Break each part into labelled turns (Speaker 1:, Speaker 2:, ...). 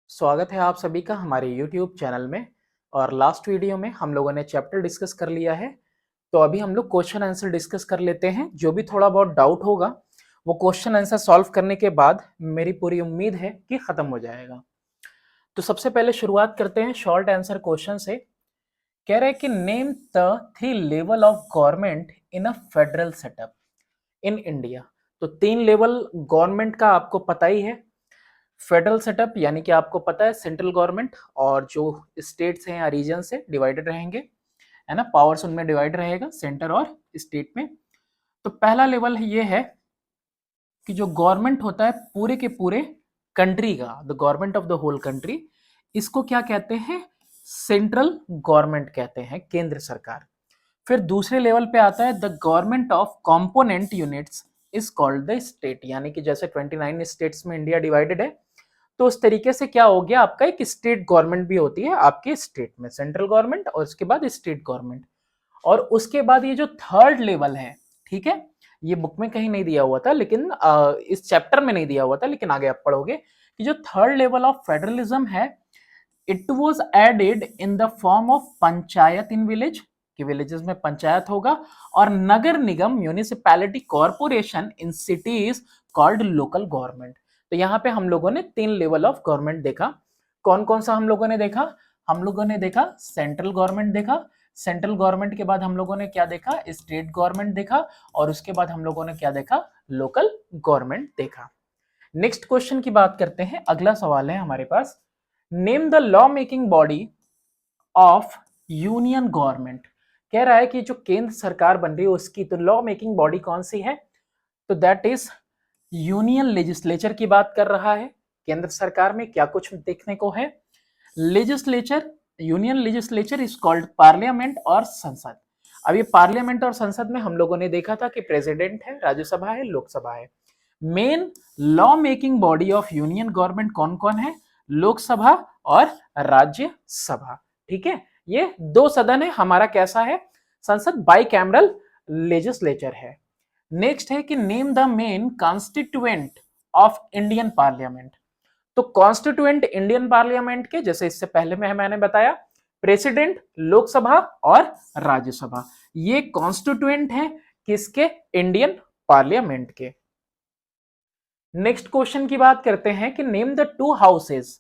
Speaker 1: स्वागत है आप सभी का हमारे YouTube चैनल में। और लास्ट वीडियो में हम लोगों ने चैप्टर डिस्कस कर लिया है। तो अभी हम लोग क्वेश्चन आंसर डिस्कस कर लेते हैं। जो भी थोड़ा बहुत डाउट होगा वो क्वेश्चन आंसर सॉल्व करने के बाद मेरी पूरी उम्मीद है कि खत्म हो जाएगा। तो सबसे पहले शुरुआत करते हैं शॉर्ट आंसर क्वेश्चन से। कह रहे हैं कि name the 3 level of government in a federal setup in India. तो 3 लेवल गवर्नमेंट का आपको पता ही है। फेडरल सेटअप यानी कि आपको पता है सेंट्रल गवर्नमेंट और जो स्टेट्स हैं या रीजन से डिवाइडेड रहेंगे, है ना, पावर्स उनमें डिवाइड रहेगा सेंटर और स्टेट में। तो पहला लेवल ये है कि जो गवर्नमेंट होता है पूरे के पूरे कंट्री का, the government of the whole country, इसको क्या कहते हैं? सेंट्रल गवर्नमेंट कहते हैं, केंद्र सरकार। फिर दूसरे लेवल पे आता है the government of component units is called the state, यानी कि जैसे 29 स्टेट्स में इंडिया डिवाइडेड है, तो उस तरीके से क्या हो गया, आपका एक स्टेट गवर्नमेंट भी होती है आपके स्टेट में, सेंट्रल गवर्नमेंट और उसके बाद स्टेट गवर्नमेंट। और उसके बाद ये जो थर्ड लेवल है, ठीक है, ये बुक में कहीं नहीं दिया हुआ था, लेकिन इस चैप्टर में नहीं दिया हुआ था, लेकिन आगे आप पढ़ोगे कि जो थर्ड लेवल ऑफ फेडरलिज्म है, it was added in the form of panchayat in village, कि विलेजेस में पंचायत होगा, और नगर निगम municipality corporation in cities called local government. तो यहाँ पे हम लोगों ने 3 लेवल ऑफ गवर्नमेंट देखा। कौन कौन सा हम लोगों ने देखा? हम लोगों ने देखा सेंट्रल गवर्नमेंट देखा, सेंट्रल गवर्नमेंट के बाद हम लोगों ने क्या देखा? स्टेट गवर्नमेंट देखा, और उसके बाद हम लोगों ने क्या देखा? लोकल गवर्नमेंट देखा। नेक्स्ट क्वेश्चन की बात करते हैं। अगला सवाल है हमारे पास, name the law making body of union government. कह रहा है कि जो केंद्र सरकार बन रही है उसकी तो लॉ मेकिंग बॉडी कौन सी है? तो दैट इज यूनियन लेजिस्लेचर की बात कर रहा है। केंद्र सरकार में क्या कुछ देखने को है? Legislature, union legislature is called parliament और संसद। अब ये पार्लियामेंट और संसद में हम लोगों ने देखा था कि प्रेसिडेंट है, राज्यसभा है, लोकसभा है। Main law making body of union government कौन कौन है? लोकसभा और राज्यसभा। ठीक है, ये 2 सदन है हमारा। कैसा है? संसद बाई कैमरल लेजिस्लेचर है। नेक्स्ट है कि name the main constituent of Indian parliament. तो कॉन्स्टिट्यूएंट इंडियन पार्लियामेंट के, जैसे इससे पहले में मैंने बताया, प्रेसिडेंट, लोकसभा और राज्यसभा, ये कॉन्स्टिट्यूएंट है किसके? इंडियन पार्लियामेंट के। नेक्स्ट क्वेश्चन की बात करते हैं कि name the 2 houses,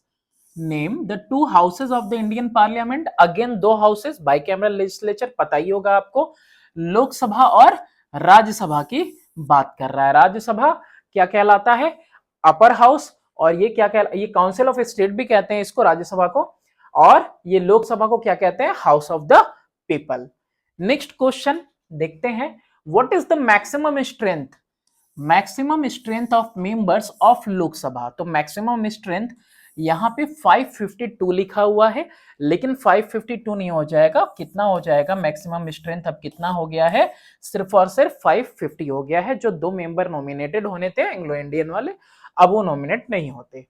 Speaker 1: name the 2 houses of the Indian parliament. Again 2 houses, bicameral legislature, पता ही होगा आपको, लोकसभा और राज्यसभा की बात कर रहा है। राज्यसभा क्या कहलाता है? Upper house. और ये क्या कहला, ये काउंसिल ऑफ स्टेट भी कहते हैं इसको, राज्यसभा को। और ये लोकसभा को क्या कहते हैं? House of the people. Next question देखते हैं, what is the maximum strength, maximum strength of members of Lok Sabha. तो मैक्सिमम स्ट्रेंथ यहां पे 552 लिखा हुआ है, लेकिन 552 नहीं हो जाएगा। कितना हो जाएगा मैक्सिमम स्ट्रेंथ? अब कितना हो गया है? सिर्फ और सिर्फ 550 हो गया है। जो 2 मेंबर नॉमिनेटेड होने थे एंग्लो इंडियन वाले, अब वो नॉमिनेट नहीं होते।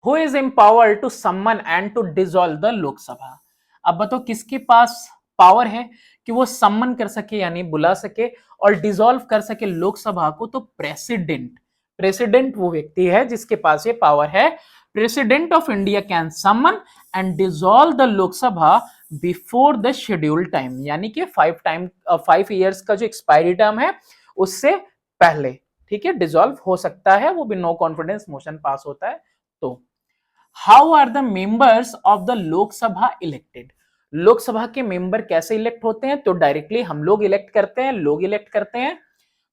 Speaker 1: Who is empowered to summon and to dissolve the Lok Sabha. अब बताओ किसके पास पावर है कि वो सम्मन कर सके यानी बुला सके और डिसॉल्व कर सके लोकसभा को? तो प्रेसिडेंट, प्रेसिडेंट वो व्यक्ति है जिसके पास ये पावर है। President of India can summon and dissolve the Lok Sabha before the scheduled time, यानी कि 5 ईयर्स का जो एक्सपायरी टर्म है उससे पहले, ठीक है, डिसॉल्व हो सकता है, वो भी नो कॉन्फिडेंस मोशन पास होता है। तो how are the members of the Lok Sabha elected. Lok Sabha के मेंबर कैसे इलेक्ट होते हैं? तो डायरेक्टली हम लोग इलेक्ट करते हैं, लोग इलेक्ट करते हैं।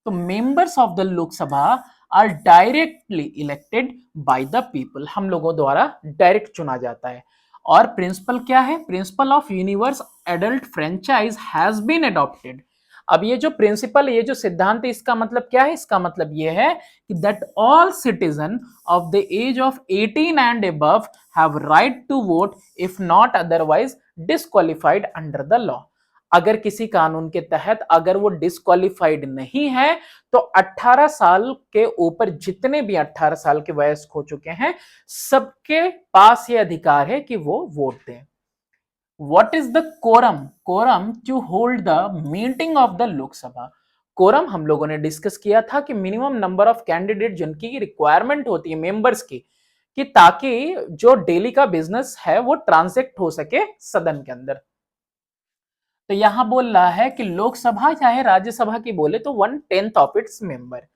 Speaker 1: तो members of the Lok Sabha are directly elected by the people, हम लोगों द्वारा डायरेक्ट चुना जाता है। और प्रिंसिपल क्या है? Principle of universe adult franchise has been adopted. अब ये जो प्रिंसिपल, ये जो सिद्धांत है, इसका मतलब क्या है? इसका मतलब ये है कि that all citizen of the age of 18 and above have right to vote if not otherwise disqualified under the law. अगर किसी कानून के तहत अगर वो डिस्क्वालिफाइड नहीं है तो 18 साल के ऊपर जितने भी 18 साल के वयस्क हो चुके हैं, सबके पास ये अधिकार है कि वो वोट दें। What is the quorum? Quorum to hold the meeting of the लोक सभा। कोरम हम लोगों ने डिस्कस किया था कि मिनिमम नंबर ऑफ कैंडिडेट जिनकी रिक्वायरमेंट होती है मेंबर्स की, कि ताकि जो डेली का बिजनेस है वो ट्रांजैक्ट हो सके सदन के अंदर। तो यहां बोल रहा है कि लोकसभा चाहे राज्यसभा की बोले तो 1/10 ऑफ इट्स मेंबर।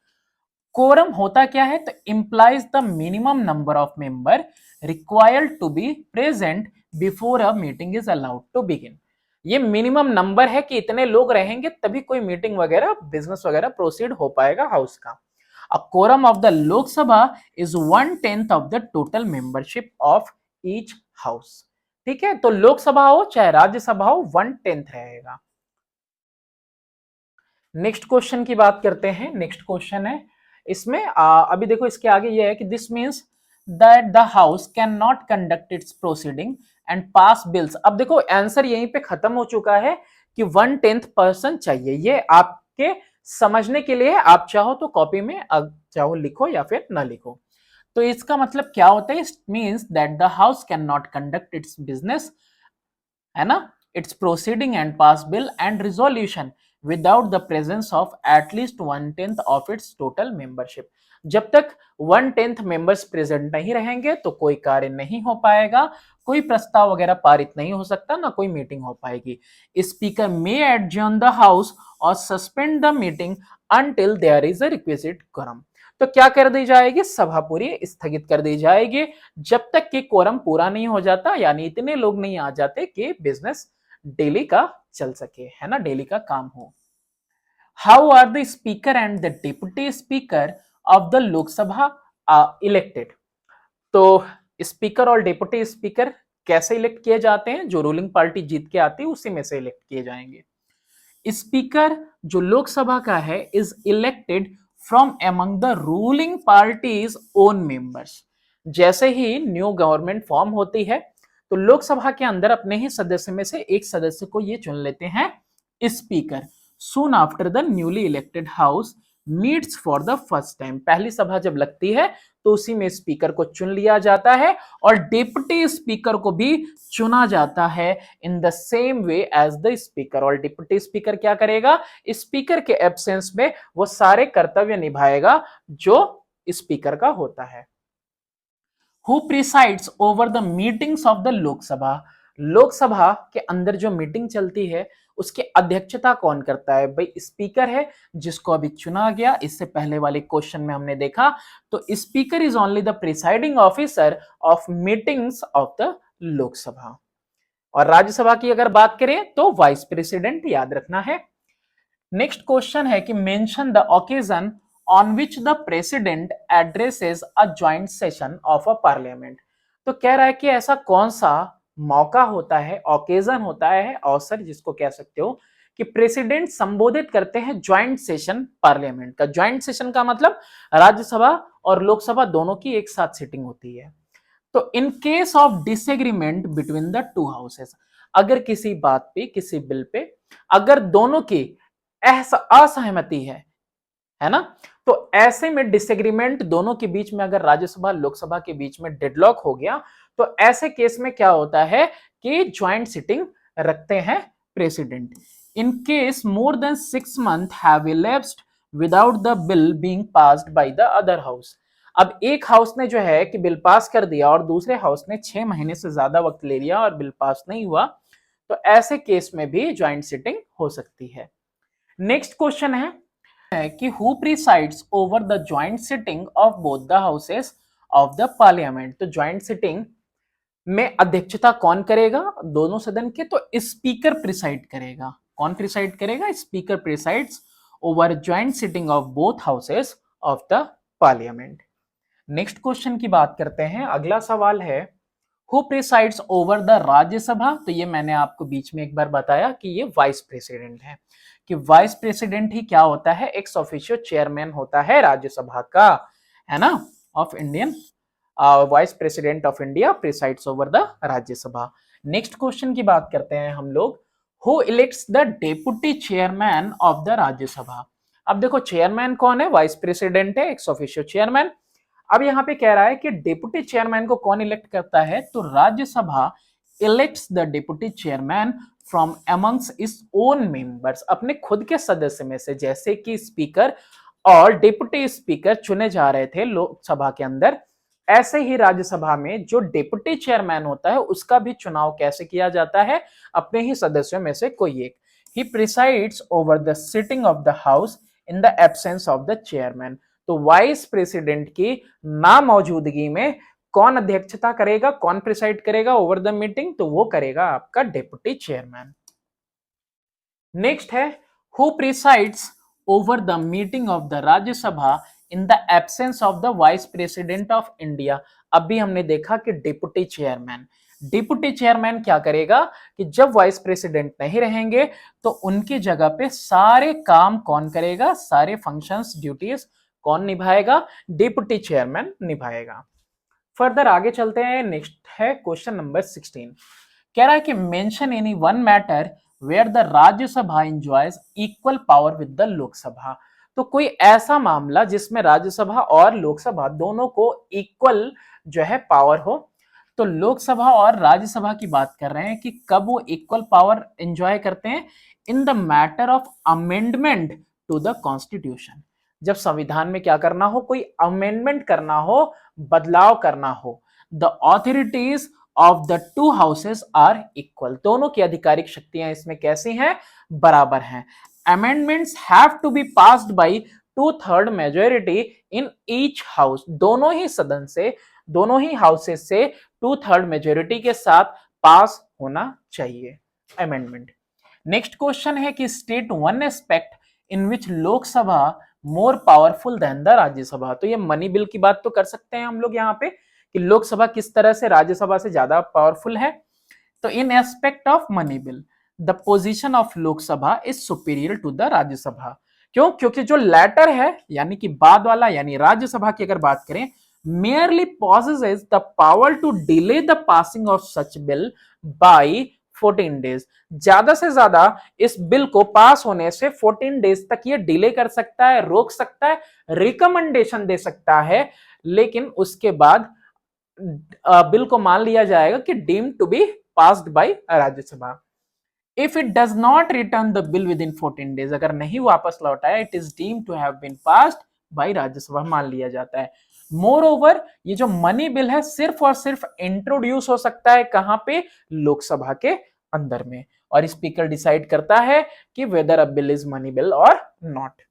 Speaker 1: कोरम होता क्या है, तो implies the minimum number of member required to be present before a meeting is allowed to begin. ये मिनिमम नंबर है कि इतने लोग रहेंगे तभी कोई मीटिंग वगैरह बिजनेस वगैरह प्रोसीड हो पाएगा हाउस का। A quorum of the Lok Sabha is 1/10 of the total membership of each house. ठीक है, तो लोकसभा हो चाहे राज्यसभा हो 1/10 रहेगा। नेक्स्ट क्वेश्चन की बात करते हैं। नेक्स्ट क्वेश्चन है इसमें अभी देखो इसके आगे ये है कि this means that the house can not conduct it's proceeding and pass bills. अब देखो आंसर यहीं पे खत्म हो चुका है कि 1/10 पर्सन चाहिए। ये आपके समझने के लिए, आप चाहो तो कॉपी में चाहो लिखो या फिर ना लिखो। तो इसका मतलब क्या होता है, it means that the house can not conduct it's business, है ना, it's proceeding and pass bill and resolution without the presence of at least 1/10 of its total membership. जब तक 1/10 मेंबर्स प्रेजेंट नहीं रहेंगे तो कोई कार्य नहीं हो पाएगा, कोई प्रस्ताव वगैरह पारित नहीं हो सकता, ना कोई मीटिंग हो पाएगी। Speaker may adjourn the house और suspend the meeting until there is a requisite quorum। तो क्या कर दी जाएगी, सभा पूरी स्थगित कर दी जाएगी जब तक कि कोरम पूरा नहीं हो जाता, यानी इतने लोग नहीं आ जाते कि बिजनेस डेली का चल सके, है ना, डेली का काम हो। How are the speaker and the deputy speaker of the Lok Sabha elected. तो स्पीकर और डिप्टी स्पीकर कैसे इलेक्ट किए जाते हैं, जो रूलिंग पार्टी जीत के आती है उसी में से इलेक्ट किए जाएंगे। स्पीकर जो लोकसभा का है is elected from among the ruling parties own members. जैसे ही न्यू गवर्नमेंट फॉर्म होती है तो लोकसभा के अंदर अपने ही सदस्य में से एक सदस्य को ये चुन लेते हैं speaker. Soon after the newly elected house meets for the first time. पहली सभा जब लगती है तो उसी में स्पीकर को चुन लिया जाता है और डिप्टी स्पीकर को भी चुना जाता है in the same way as the speaker. और डिप्टी स्पीकर क्या करेगा, स्पीकर के एब्सेंस में वो सारे कर्तव्य निभाएगा जो स्पीकर का होता है। Who presides over the meetings of the Lok Sabha. Lok Sabha के अंदर जो मीटिंग चलती है उसकी अध्यक्षता कौन करता है, भाई स्पीकर है जिसको अभी चुना गया। इससे पहले वाले क्वेश्चन में हमने देखा तो speaker is only the presiding officer of meetings of the Lok Sabha. और राज्यसभा की अगर बात करें तो वाइस प्रेसिडेंट याद रखना है। नेक्स्ट क्वेश्चन है कि mention the occasion on which the president addresses a joint session of a parliament. तो कह रहा है कि ऐसा कौन सा मौका होता है, ओकेजन होता है, अवसर जिसको कह सकते हो, कि प्रेसिडेंट संबोधित करते हैं ज्वाइंट सेशन पार्लियामेंट का। ज्वाइंट सेशन का मतलब राज्यसभा और लोकसभा दोनों की एक साथ सिटिंग होती है। तो इन case of disagreement between the two houses, अगर किसी बात पे, किसी बिल पे अगर दोनों की असहमति है ना, तो ऐसे में डिसएग्रीमेंट दोनों के बीच में, अगर राज्यसभा लोकसभा के बीच में डेडलॉक हो गया तो ऐसे केस में क्या होता है कि ज्वाइंट सिटिंग रखते हैं president. In case more than 6 month have elapsed without the bill being passed by the other house. अब एक हाउस ने जो है कि बिल पास कर दिया और दूसरे हाउस ने 6 महीने से ज्यादा वक्त ले लिया और बिल पास नहीं हुआ, तो ऐसे केस में भी ज्वाइंट सिटिंग हो सकती है। नेक्स्ट क्वेश्चन है कि who presides over the joint sitting of both the houses of the parliament. तो ज्वाइंट सिटिंग में अध्यक्षता कौन करेगा दोनों सदन के, तो स्पीकर प्रिसाइड करेगा। कौन प्रिसाइड करेगा, speaker presides over joint sitting of both houses of the parliament. Next question की बात करते हैं। अगला सवाल है who presides over the Rajya Sabha. तो ये मैंने आपको बीच में एक बार बताया कि ये वाइस प्रेसिडेंट है, कि वाइस प्रेसिडेंट ही क्या होता है, एक्स ऑफिशियो चेयरमैन होता है राज्यसभा का, है ना, of Indian vice president of India presides over the Rajya Sabha. Next question की बात करते हैं हम लोग, who elects the deputy chairman of the Rajya Sabha. अब देखो चेयरमैन कौन है, वाइस प्रेसिडेंट है, एक्स ऑफिशियो चेयरमैन। अब यहां पे कह रहा है कि डिप्टी चेयरमैन को कौन इलेक्ट करता है, तो Rajya Sabha elects the deputy chairman from amongst it's own members, अपने खुद के सदस्य में से। जैसे कि स्पीकर और डिप्टी स्पीकर चुने जा रहे थे लोकसभा के अंदर, ऐसे ही राज्यसभा में जो डिप्टी चेयरमैन होता है उसका भी चुनाव कैसे किया जाता है, अपने ही सदस्यों में से कोई एक। He presides over the sitting of the house in the absence of the chairman. तो वाइस प्रेसिडेंट की ना मौजूदगी में कौन अध्यक्षता करेगा, कौन प्रिसाइड करेगा ओवर द मीटिंग, तो वो करेगा आपका डिप्टी चेयरमैन। नेक्स्ट है who presides over the meeting of the Rajya Sabha in the absence of the vice president of India. अभी हमने देखा कि डिप्टी चेयरमैन, डिप्टी चेयरमैन क्या करेगा कि जब वाइस प्रेसिडेंट नहीं रहेंगे तो उनकी जगह पे सारे काम कौन करेगा, सारे फंक्शंस ड्यूटीज कौन निभाएगा, डिप्टी चेयरमैन निभाएगा। फर्दर आगे चलते हैं। नेक्स्ट है क्वेश्चन नंबर 16। कह रहा है कि mention any one matter where the Rajya Sabha enjoys equal power with the Lok Sabha. तो कोई ऐसा मामला जिसमें राज्यसभा और लोकसभा दोनों को इक्वल जो है पावर हो। तो लोकसभा और राज्यसभा की बात कर रहे हैं कि कब वो इक्वल पावर एंजॉय करते हैं, in the matter of amendment to the constitution. जब संविधान में क्या करना हो, कोई अमेंडमेंट करना हो, बदलाव करना हो। The authorities of the two houses are equal. दोनों की आधिकारिक शक्तियां इसमें कैसी हैं, बराबर हैं। Amendments have to be passed by 2/3 majority in each house. दोनों ही सदन से, दोनों ही हाउसेस से 2/3 मेजोरिटी के साथ पास होना चाहिए अमेंडमेंट। नेक्स्ट क्वेश्चन है कि state one aspect in which Lok Sabha more powerful than the Rajya Sabha. तो ये मनी बिल की बात तो कर सकते हैं हम लोग यहाँ पे कि लोकसभा किस तरह से राज्यसभा से ज्यादा पावरफुल है। तो in aspect of money bill the position of Lok Sabha is superior to the Rajya Sabha. क्यों? क्योंकि जो लेटर है यानी कि बाद वाला, यानी राज्यसभा की अगर बात करें, merely possesses the power to delay the passing of such bill by 14 days। ज्यादा से ज्यादा इस बिल को पास होने से 14 डेज तक ये डिले कर सकता है, रोक सकता है, रिकमेंडेशन दे सकता है, लेकिन उसके बाद बिल को मान लिया जाएगा कि deemed to be passed by Rajya Sabha. If it does not return the bill within 14 days, अगर नहीं वापस लौटाया, it is deemed to have been passed by Rajya Sabha, मान लिया जाता है। मोर ओवर ये जो मनी बिल है सिर्फ और सिर्फ इंट्रोड्यूस हो सकता है कहां पे, लोकसभा के अंदर में, और स्पीकर डिसाइड करता है कि whether a bill is money bill और not.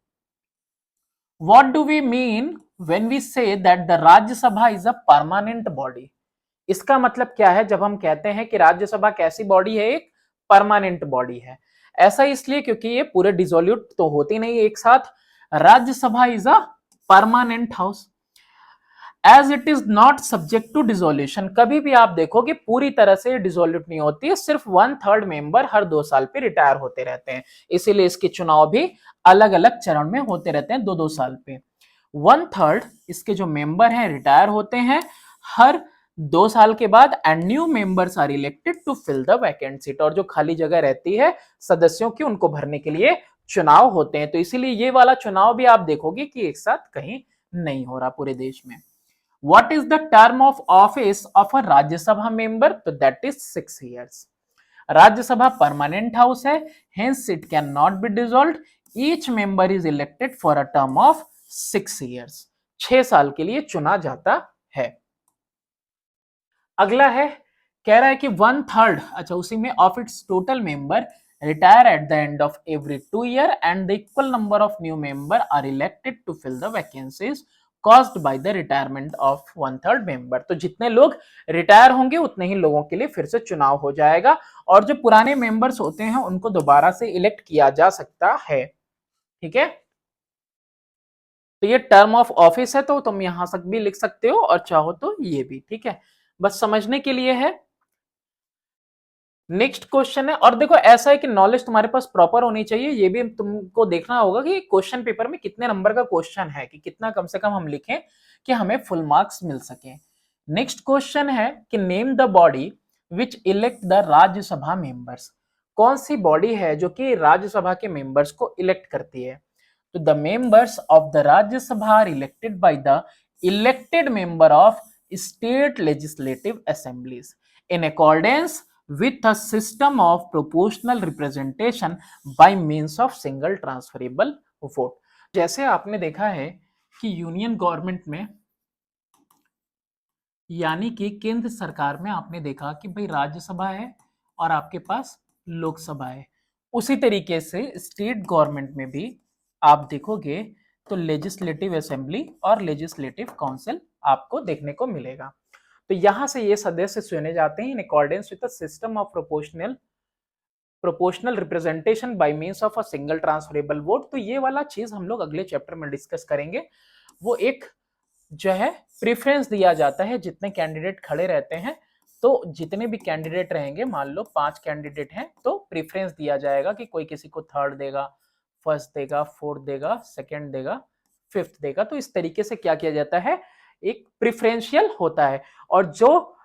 Speaker 1: What do we mean when we say that the Rajya Sabha is a permanent body. इसका मतलब क्या है जब हम कहते हैं कि राज्यसभा कैसी बॉडी है, एक परमानेंट बॉडी है। ऐसा इसलिए क्योंकि ये पूरे डिसोल्यूट तो होती नहीं एक साथ। Rajya Sabha is a permanent house as it is not subject to dissolution. कभी भी आप देखोगे पूरी तरह से डिसोल्यूट नहीं होती है, सिर्फ 1/3 मेंबर हर 2 साल पे रिटायर होते रहते हैं, इसीलिए इसके चुनाव भी अलग अलग चरण में होते रहते हैं 2-2 साल पे। 1/3 इसके जो मेंबर हैं रिटायर होते हैं हर 2 साल के बाद, and new members are elected to fill the vacant seat. और जो खाली जगह रहती है सदस्यों की, उनको भरने के लिए चुनाव होते हैं। तो इसीलिए ये वाला चुनाव भी आप देखोगे कि एक साथ कहीं नहीं हो रहा पूरे देश में। What is the term of office of a Rajya Sabha member? तो that is 6 years. Rajya Sabha permanent house है, hence it cannot be dissolved. Each member is elected for a term of 6 years. 6 साल के लिए चुना जाता है। अगला है, कह रहा है कि 1/3, अच्छा उसी में, of its total member retire at the end of every 2 year and the equal number of new member are elected to fill the vacancies caused by the retirement of 1/3 member। तो जितने लोग रिटायर होंगे उतने ही लोगों के लिए फिर से चुनाव हो जाएगा, और जो पुराने मेंबर्स होते हैं उनको दोबारा से इलेक्ट किया जा सकता है। ठीक है, तो ये टर्म ऑफ ऑफिस है, तो तुम यहां तक भी लिख सकते हो और चाहो तो ये भी। ठीक है, बस समझने के लिए है। नेक्स्ट क्वेश्चन है, और देखो ऐसा है कि नॉलेज तुम्हारे पास प्रॉपर होनी चाहिए, ये भी तुमको देखना होगा कि क्वेश्चन पेपर में कितने नंबर का क्वेश्चन है, कि कितना कम से कम हम लिखें कि हमें फुल मार्क्स मिल सके। नेक्स्ट क्वेश्चन है कि name the body which elect the Rajya Sabha members. कौन सी बॉडी है जो कि राज्यसभा के मेंबर्स को इलेक्ट करती है। तो the members of the Rajya Sabha are elected by the elected member of state legislative assemblies in accordance with a system of proportional representation by means of single transferable vote। जैसे आपने देखा है कि यूनियन गवर्नमेंट में यानी कि केंद्र सरकार में आपने देखा कि भाई राज्यसभा है और आपके पास लोकसभा है। उसी तरीके से स्टेट गवर्नमेंट में भी आप देखोगे तो लेजिस्लेटिव असेंबली और लेजिस्लेटिव काउंसिल आपको देखने को मिलेगा। तो यहां से ये सदस्य चुने जाते हैं in accordance with the system of proportional representation by means of a single transferable vote. तो ये वाला चीज हम लोग अगले चैप्टर में डिस्कस करेंगे। वो एक जो है प्रेफरेंस दिया जाता है, जितने कैंडिडेट खड़े रहते हैं तो जितने भी कैंडिडेट रहेंगे, मान लो 5 कैंडिडेट हैं तो प्रेफरेंस दिया जाएगा कि कोई किसी को थर्ड देगा, फर्स्ट देगा, फोर्थ देगा, सेकंड देगा, फिफ्थ देगा। तो इस तरीके से क्या किया जाता है, एक प्रेफरेंशियल होता है। और जो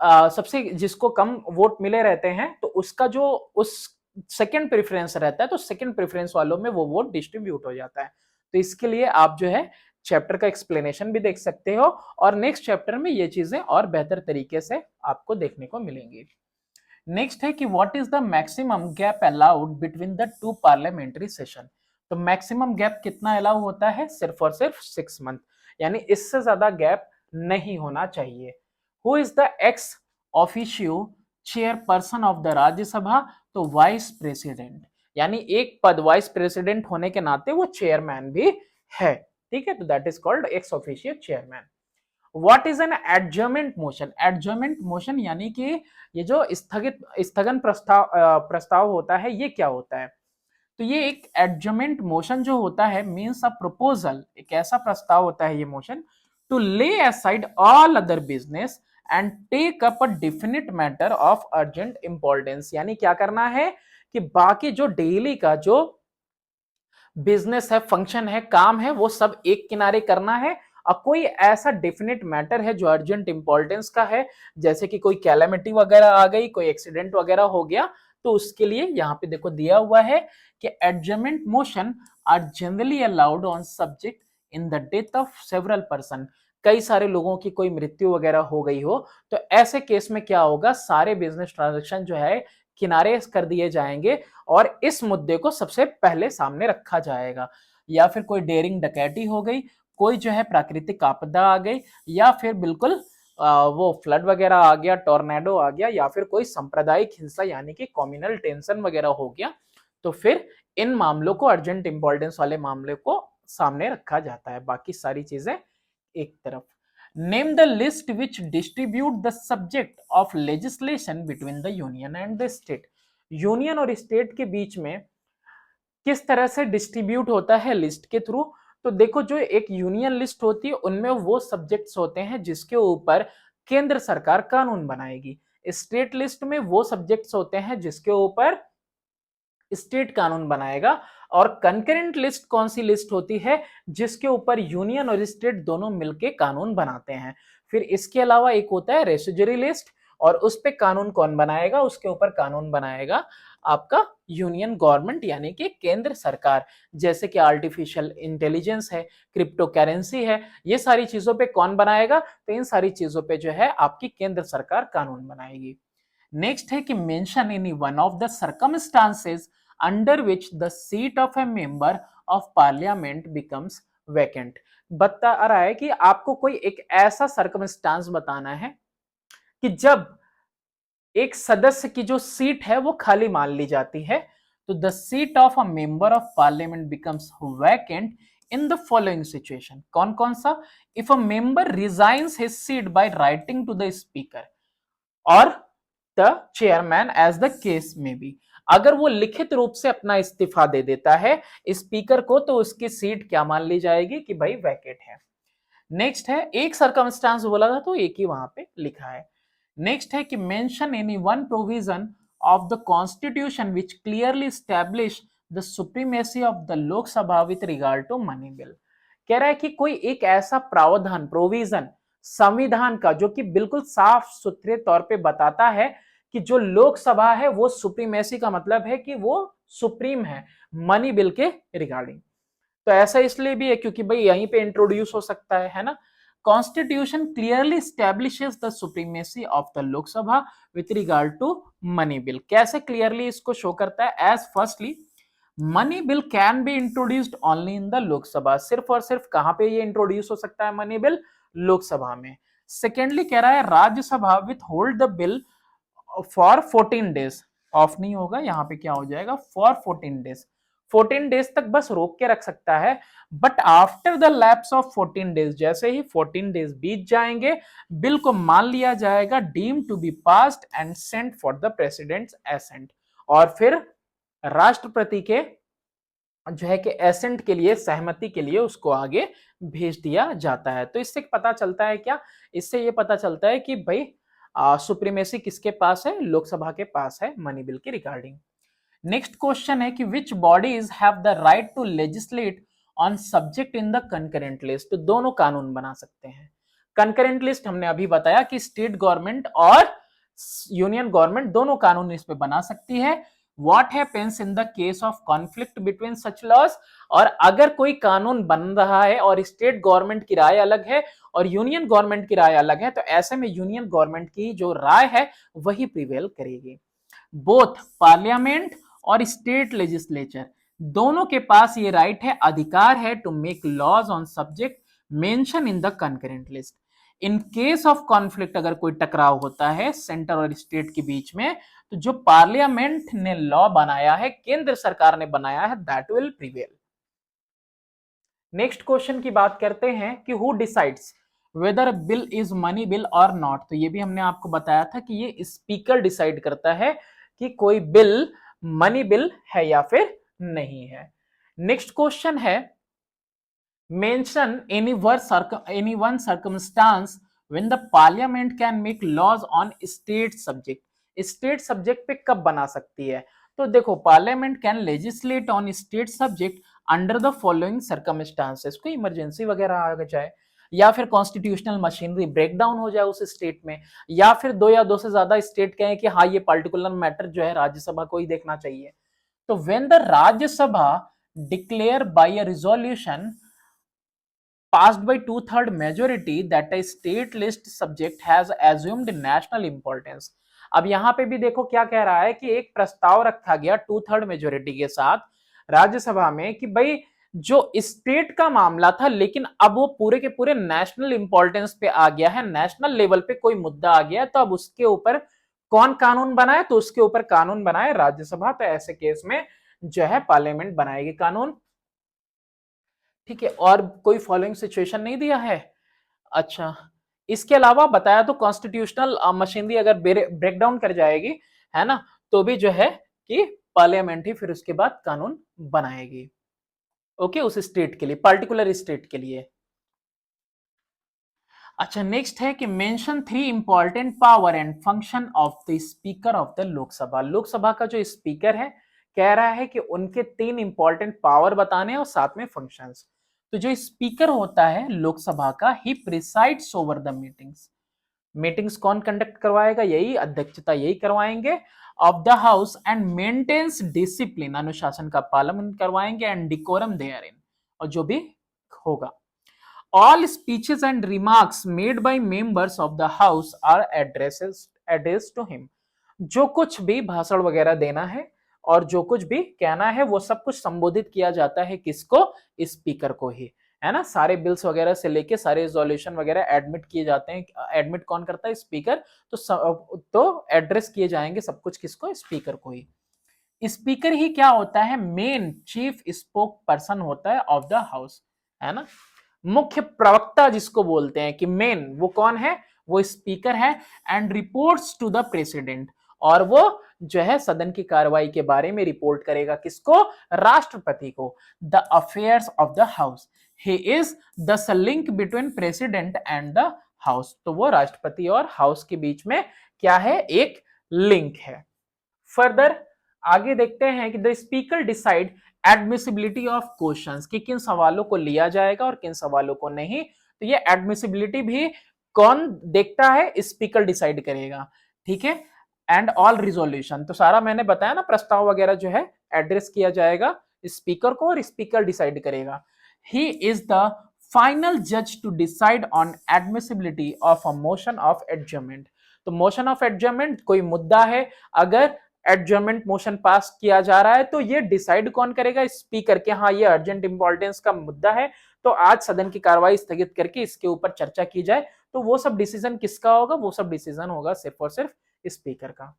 Speaker 1: सबसे जिसको कम वोट मिले रहते हैं तो उसका जो उस सेकंड प्रेफरेंस रहता है तो सेकंड प्रेफरेंस वालों में वो वोट डिस्ट्रीब्यूट हो जाता है। तो इसके लिए आप जो है चैप्टर का एक्सप्लेनेशन भी देख सकते हो और नेक्स्ट चैप्टर में ये चीजें और बेहतर तरीके से आपको देखने को मिलेंगी। नेक्स्ट है कि what is the maximum gap allowed between the to parliamentary session. तो मैक्सिमम गैप कितना अलाउ होता है, सिर्फ और सिर्फ 6 मंथ, यानी इससे ज्यादा गैप नहीं होना चाहिए। Who is the ex officio chairperson of the Rajya Sabha, तो वाइस प्रेसिडेंट, यानी एक पद वाइस प्रेसिडेंट होने के नाते वो चेयरमैन भी है। ठीक है, तो that is called ex officio chairman. What is an adjournment motion, adjournment motion यानी कि ये जो स्थगन प्रस्ताव होता है, ये क्या होता है। तो ये एक एडजर्मेंट मोशन जो होता है मींस अ प्रपोजल, एक ऐसा प्रस्ताव होता है ये motion to lay aside all other business and take up a definite matter of urgent importance. यानी क्या करना है कि बाकी जो डेली का जो बिजनेस है, फंक्शन है, काम है, वो सब एक किनारे करना है। अब कोई ऐसा डेफिनेट मैटर है जो अर्जेंट इंपॉर्टेंस का है, जैसे कि कोई कैलेमिटी वगैरह आ गई, कोई एक्सीडेंट वगैरह हो गया, तो उसके लिए यहां पे देखो दिया हुआ है कि adjournment motion are generally allowed on subject in the death of several person. कई सारे लोगों की कोई मृत्यु वगैरह हो गई हो तो ऐसे केस में क्या होगा, सारे बिजनेस ट्रांजेक्शन जो है किनारे कर दिए जाएंगे और इस मुद्दे को सबसे पहले सामने रखा जाएगा। या फिर कोई डेयरिंग डकैती हो गई, कोई जो है प्राकृतिक आपदा आ गई, या फिर बिल्कुल वो फ्लड वगैरह आ गया, टोर्नेडो आ गया, या फिर कोई सांप्रदायिक हिंसा यानी कि कम्युनल टेंशन वगैरह हो गया, तो फिर इन मामलों को, अर्जेंट इंपॉर्टेंस वाले मामले को सामने रखा जाता है। बाकी सारी चीजें एक तरफ। Name the list which distribute the subject of legislation between the union and the state. Union और स्टेट के बीच में किस तरह से डिस्ट्रीब्यूट होता है लिस्ट के थ्रू। तो देखो, जो एक यूनियन लिस्ट होती है उनमें वो सब्जेक्ट्स होते हैं जिसके ऊपर केंद्र सरकार कानून बनाएगी। स्टेट लिस्ट में वो सब्जेक्ट्स होते हैं जिसके ऊपर स्टेट कानून बनाएगा। और कंकरेंट लिस्ट कौन सी लिस्ट होती है, जिसके ऊपर यूनियन और स्टेट दोनों मिलके कानून बनाते हैं। फिर इसके अलावा एक होता है रेसिड्यूरी लिस्ट, और उस पे कानून कौन बनाएगा, उसके ऊपर कानून बनाएगा आपका यूनियन गवर्नमेंट यानी कि केंद्र सरकार। जैसे कि आर्टिफिशियल इंटेलिजेंस है, क्रिप्टो करेंसी है, ये सारी चीजों पे कौन बनाएगा, तो इन सारी चीजों पे जो है आपकी केंद्र सरकार कानून बनाएगी। नेक्स्ट है कि mention any one of the circumstances under which the seat of A member of parliament becomes vacant. बता रहा है कि आपको कोई एक ऐसा सर्कमस्टांस बताना है कि जब एक सदस्य की जो सीट है वो खाली मान ली जाती है। तो the seat of a member of parliament becomes vacant in the following situation. कौन कौन सा, if a member resigns his seat by writing to the speaker और the chairman as the case may be. अगर वो लिखित रूप से अपना इस्तीफा दे देता है स्पीकर को, तो उसकी सीट क्या मान ली जाएगी कि भाई वैकेंट है। नेक्स्ट है, एक सर्कमस्टांस बोला था तो एक ही वहां पे लिखा है। नेक्स्ट है कि mention any one provision of the constitution which clearly establish the supremacy of the Lok Sabha with regard to money bill. कह रहा है कि कोई एक ऐसा प्रावधान, प्रोविजन संविधान का जो कि बिल्कुल साफ सुथरे तौर पे बताता है कि जो लोकसभा है वो सुप्रीमेसी का मतलब है कि वो सुप्रीम है मनी बिल के रिगार्डिंग। तो ऐसा इसलिए भी है क्योंकि भाई यहीं पे इंट्रोड्यूस हो सकता है ना। Constitution clearly establishes the supremacy of the Lok Sabha with regard to money bill. कैसे क्लियरली इसको शो करता है, as firstly money bill can be introduced only in the Lok Sabha. सिर्फ और सिर्फ कहां पे ये इंट्रोड्यूस हो सकता है मनी बिल, लोकसभा में। सेकेंडली कह रहा है Rajya Sabha with hold the bill for 14 days, of नहीं होगा, यहाँ पे क्या हो जाएगा फॉर 14 डेज, 14 डेज तक बस रोक के रख सकता है। But after the lapse of 14 days, जैसे ही 14 डेज बीत जाएंगे, बिल को मान लिया जाएगा deem to be passed and sent for the president's assent, और फिर राष्ट्रपति के जो है कि एसेंट के लिए, सहमति के लिए उसको आगे भेज दिया जाता है। तो इससे पता चलता है क्या, इससे ये पता चलता है कि भाई सुप्रीमेसी किसके पास है, लोकसभा के पास है मनी बिल के रिगार्डिंग। नेक्स्ट क्वेश्चन है कि which bodies have the right to legislate on subject in the concurrent list, तो दोनों कानून बना सकते हैं। कंकरेंट लिस्ट हमने अभी बताया कि स्टेट गवर्नमेंट और यूनियन गवर्नमेंट दोनों कानून इस पे बना सकती है। What happens in the case of conflict between such laws, और अगर कोई कानून बन रहा है और स्टेट गवर्नमेंट की राय अलग है और यूनियन गवर्नमेंट की राय अलग है, तो ऐसे में यूनियन गवर्नमेंट की जो राय है वही प्रिवेल करेगी। बोथ पार्लियामेंट और स्टेट लेजिस्लेचर दोनों के पास ये राइट है, अधिकार है to make laws on subject mention in the concurrent list. In case of conflict, अगर कोई टकराव होता है सेंटर और स्टेट के बीच में, तो जो पार्लियामेंट ने लॉ बनाया है, केंद्र सरकार ने बनाया है, that will prevail. Next question की बात करते हैं कि who decides whether bill is money bill और नॉट, तो ये भी हमने आपको बताया था कि ये स्पीकर डिसाइड करता है कि कोई बिल मनी बिल है या फिर नहीं है। नेक्स्ट क्वेश्चन है mention any one circumstance when the parliament can make laws on state subject, state subject पे कब बना सकती है। तो देखो parliament can legislate on state subject under the following circumstances, कोई इमरजेंसी वगैरह आ जाए, या फिर कॉन्स्टिट्यूशनल मशीनरी ब्रेकडाउन हो जाए उस स्टेट में, या फिर दो या दो से ज्यादा स्टेट कहें कि हाँ ये पर्टिकुलर मैटर जो है राज्यसभा को ही देखना चाहिए। तो when the Rajya Sabha declare by a resolution passed by 2/3 majority that a state list subject has assumed national importance। अब यहां पे भी देखो क्या कह रहा है कि एक प्रस्ताव रखा गया 2/3 मेजोरिटी के साथ राज्यसभा में कि भाई जो स्टेट का मामला था, लेकिन अब वो पूरे के पूरे नेशनल इंपॉर्टेंस पे आ गया है, नेशनल लेवल पे कोई मुद्दा आ गया, तो अब उसके ऊपर कौन कानून बनाए, तो उसके ऊपर कानून बनाए राज्यसभा। तो ऐसे केस में जो है पार्लियामेंट बनाएगी कानून। ठीक है, और कोई फॉलोइंग सिचुएशन नहीं दिया है। अच्छा, इसके अलावा बताया तो कॉन्स्टिट्यूशनल मशीनरी अगर ब्रेकडाउन कर जाएगी, है ना, तो भी जो है कि पार्लियामेंट ही फिर उसके बाद कानून बनाएगी। ओके, उस स्टेट के लिए, पार्टिकुलर स्टेट के लिए। अच्छा, नेक्स्ट है कि mention 3 important power and function of the speaker of the Lok Sabha. Lok Sabha का जो स्पीकर है कह रहा है कि उनके 3 इंपॉर्टेंट पावर बताने और साथ में फंक्शंस। तो जो स्पीकर होता है लोकसभा का, he presides over the meetings. Meetings कौन कंडक्ट करवाएगा, यही अध्यक्षता यही करवाएंगे of the house, and maintains discipline, अनुशासन का पालन करवाएंगे, एंड डिकोरम देयर इन, और जो भी होगा। All speeches and remarks made by members of the house are addressed to him। जो कुछ भी भाषण वगैरह देना है और जो कुछ भी कहना है वो सब कुछ संबोधित किया जाता है किसको, स्पीकर को ही, है ना। सारे बिल्स वगैरह से लेके सारे रेजोल्यूशन वगैरह एडमिट किए जाते हैं, एडमिट कौन करता है, स्पीकर। तो एड्रेस किए जाएंगे सब कुछ किसको, स्पीकर को ही। स्पीकर ही क्या होता है, मेन चीफ स्पोक पर्सन होता है ऑफ द हाउस, है ना। मुख्य प्रवक्ता जिसको बोलते हैं कि मेन, वो कौन है, वो स्पीकर है। And reports to the president, और वो जो है सदन की कार्रवाई के बारे में रिपोर्ट करेगा किसको, राष्ट्रपति को। The affairs of the house, he is the link between president and the house. तो वो राष्ट्रपति और हाउस के बीच में क्या है, एक लिंक है। फर्दर आगे देखते हैं कि the speaker decide admissibility of questions, कि किन सवालों को लिया जाएगा और किन सवालों को नहीं। तो ये एडमिसिबिलिटी भी कौन देखता है, स्पीकर डिसाइड करेगा। ठीक है, एंड ऑल रिजोल्यूशन, तो सारा मैंने बताया ना, प्रस्ताव वगैरह जो है एड्रेस किया जाएगा स्पीकर को और स्पीकर डिसाइड करेगा। ही इज द फाइनल जज to decide on admissibility of a motion of adjournment. तो मोशन ऑफ एडजर्नमेंट, कोई मुद्दा है, अगर एडजर्नमेंट मोशन पास किया जा रहा है तो ये डिसाइड कौन करेगा, स्पीकर के, हाँ ये अर्जेंट इंपॉर्टेंस का मुद्दा है, तो आज सदन की कार्रवाई स्थगित करके इसके ऊपर चर्चा की जाए, तो वो सब डिसीजन किसका होगा, वो सब डिसीजन होगा सिर्फ और सिर्फ स्पीकर का।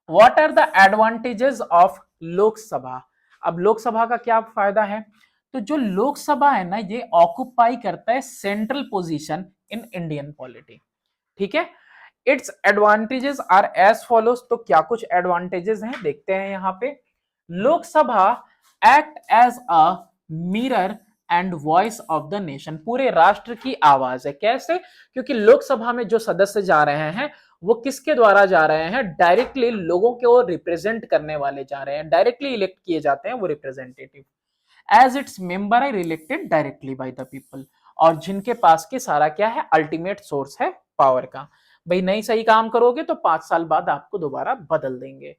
Speaker 1: What are the advantages of Lok Sabha. अब लोकसभा का क्या फायदा है, तो जो लोकसभा है ना ये ऑक्युपाई करता है central position in Indian polity, ठीक है। It's advantages are as follows, तो क्या कुछ एडवांटेजेस हैं देखते हैं यहां पे। Lok Sabha act as a mirror and voice of the nation, पूरे राष्ट्र की आवाज है। कैसे, क्योंकि लोकसभा में जो सदस्य जा रहे हैं वो किसके द्वारा जा रहे हैं, डायरेक्टली लोगों को रिप्रेजेंट करने वाले जा रहे हैं, डायरेक्टली इलेक्ट किए जाते हैं वो representative. As its member are elected directly by the people, और जिनके पास के सारा क्या है, अल्टीमेट सोर्स है पावर का। भाई नहीं सही काम करोगे तो 5 साल बाद आपको दोबारा बदल देंगे।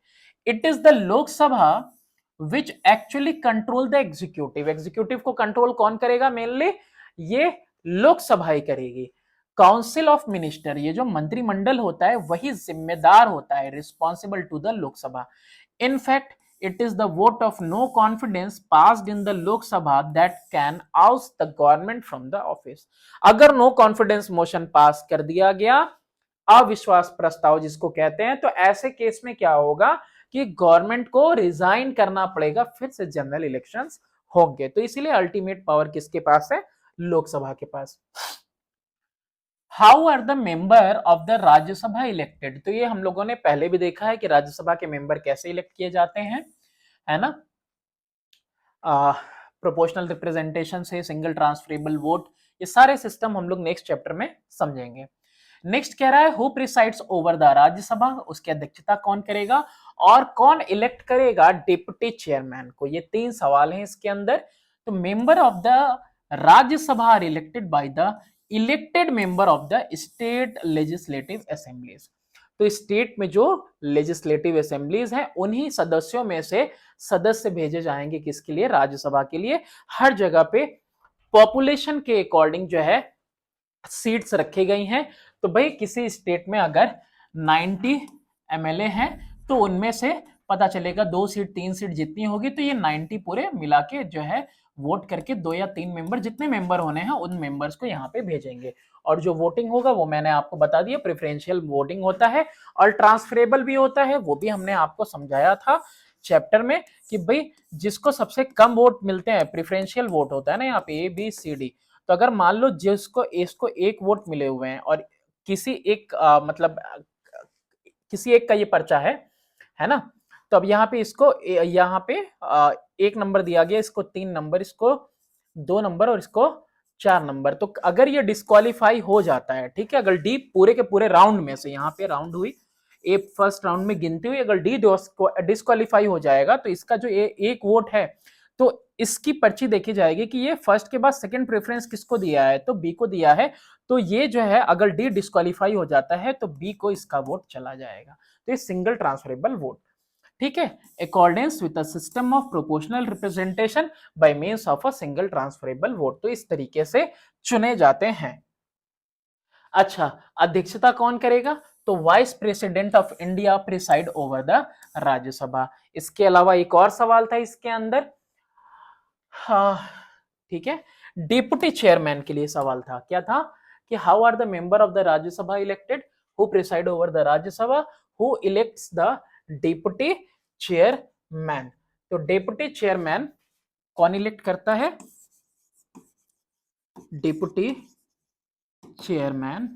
Speaker 1: It is the Lok Sabha which actually control the executive, executive को कंट्रोल कौन करेगा, मेनली ये लोकसभा ही करेगी। काउंसिल ऑफ मिनिस्टर, ये जो मंत्रिमंडल होता है वही जिम्मेदार होता है, responsible to the Lok Sabha. In fact it is the vote of no confidence passed in the Lok Sabha that can oust the government from the office। अगर no confidence motion पास कर दिया गया, अविश्वास प्रस्ताव जिसको कहते हैं, तो ऐसे केस में क्या होगा कि गवर्नमेंट को रिजाइन करना पड़ेगा, फिर से जनरल इलेक्शंस होंगे। तो इसीलिए अल्टीमेट पावर किसके पास है, लोकसभा के पास। How are the member of the Rajya Sabha elected, तो ये हम लोगों ने पहले भी देखा है कि राज्यसभा के मेंबर कैसे इलेक्ट किए जाते हैं, है ना। प्रोपोर्शनल रिप्रेजेंटेशन से, सिंगल ट्रांसफरेबल वोट, ये सारे सिस्टम हम लोग नेक्स्ट चैप्टर में समझेंगे। नेक्स्ट कह रहा है who presides over the Rajya Sabha, उसकी अध्यक्षता कौन करेगा और कौन इलेक्ट करेगा डिप्टी चेयरमैन को। ये 3 सवाल हैं इसके अंदर। तो member of the Rajya Sabha are elected by the elected member of the state legislative assemblies. तो स्टेट में जो लेजिस्लेटिव असेंबलीज हैं उन्हीं सदस्यों में से सदस्य भेजे जाएंगे किसके लिए, राज्यसभा के लिए। हर जगह पे पॉपुलेशन के अकॉर्डिंग जो है सीट्स रखी गई हैं। तो भाई किसी स्टेट में अगर 90 एमएलए हैं तो उनमें से पता चलेगा 2 सीट 3 सीट जितनी होगी तो ये 90 पूरे मिला के जो है वोट करके 2 या 3 मेंबर, जितने मेंबर होने हैं उन मेंबर्स को यहाँ पे भेजेंगे। और जो वोटिंग होगा वो मैंने आपको बता दिया, प्रेफरेंशियल वोटिंग होता है और ट्रांसफरेबल भी होता है, वो भी हमने आपको समझाया था चैप्टर में कि भाई जिसको सबसे कम वोट मिलते हैं, प्रेफरेंशियल वोट होता है ना यहाँ पे A B C D। तो अगर मान लो जिसको इसको 1 वोट मिले हुए हैं और किसी एक मतलब किसी एक का ये पर्चा है ना, तो अब यहाँ पे इसको यहाँ पे 1 नंबर दिया गया, इसको 3 नंबर, इसको 2 नंबर और इसको 4 नंबर। तो अगर ये डिस्क्वालीफाई हो जाता है, ठीक है, अगर डी पूरे के पूरे राउंड में से, यहाँ पे राउंड हुई ए, फर्स्ट राउंड में गिनती हुई, अगर डी डिस्क्वालीफाई हो जाएगा तो इसका जो एक वोट है तो इसकी पर्ची देखी जाएगी कि ये फर्स्ट के बाद सेकंड प्रेफरेंस किसको दिया है, तो बी को दिया है। तो ये जो है अगर डी डिस्क्वालीफाई हो जाता है तो बी को इसका वोट चला जाएगा। तो ये सिंगल ट्रांसफरेबल वोट, ठीक है, accordance with a system of proportional representation by means of a single transferable vote. तो इस तरीके से चुने जाते हैं। अच्छा, अध्यक्षता कौन करेगा, तो vice president of India preside over the Rajya Sabha. इसके अलावा एक और सवाल था इसके अंदर, हाँ ठीक है, डिप्टी चेयरमैन के लिए सवाल था, क्या था कि how are the member of the Rajya Sabha elected, who preside over the Rajya Sabha, who elects the deputy chairman. तो डिप्टी चेयरमैन कौन इलेक्ट करता है, deputy chairman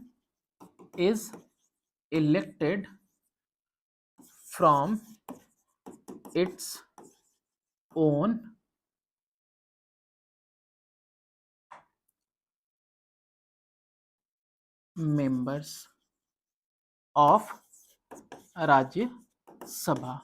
Speaker 1: is elected from its own members of Rajya Sabha.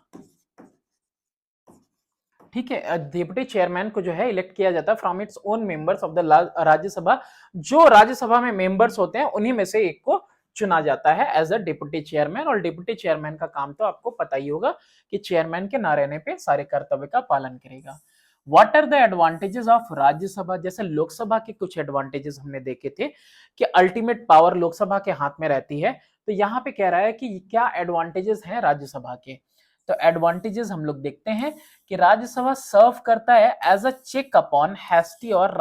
Speaker 1: ठीक है, डिप्टी चेयरमैन को जो है इलेक्ट किया जाता है from its own members of the Rajya Sabha. जो राज्यसभा में मेंबर्स होते हैं उन्हीं में से एक को चुना जाता है एज अ डिप्टी चेयरमैन। और डिप्टी चेयरमैन का काम तो आपको पता ही होगा कि चेयरमैन के ना रहने पे सारे कर्तव्य का पालन करेगा। What are the advantages of Rajya Sabha, जैसे लोकसभा के कुछ एडवांटेजेस हमने देखे थे कि अल्टीमेट पावर लोकसभा के हाथ में रहती है। तो यहाँ पे कह रहा है कि क्या एडवांटेजेस हैं राज्यसभा के। तो एडवांटेजेस हम लोग देखते हैं कि राज्यसभा सर्व करता है as a check upon hasty और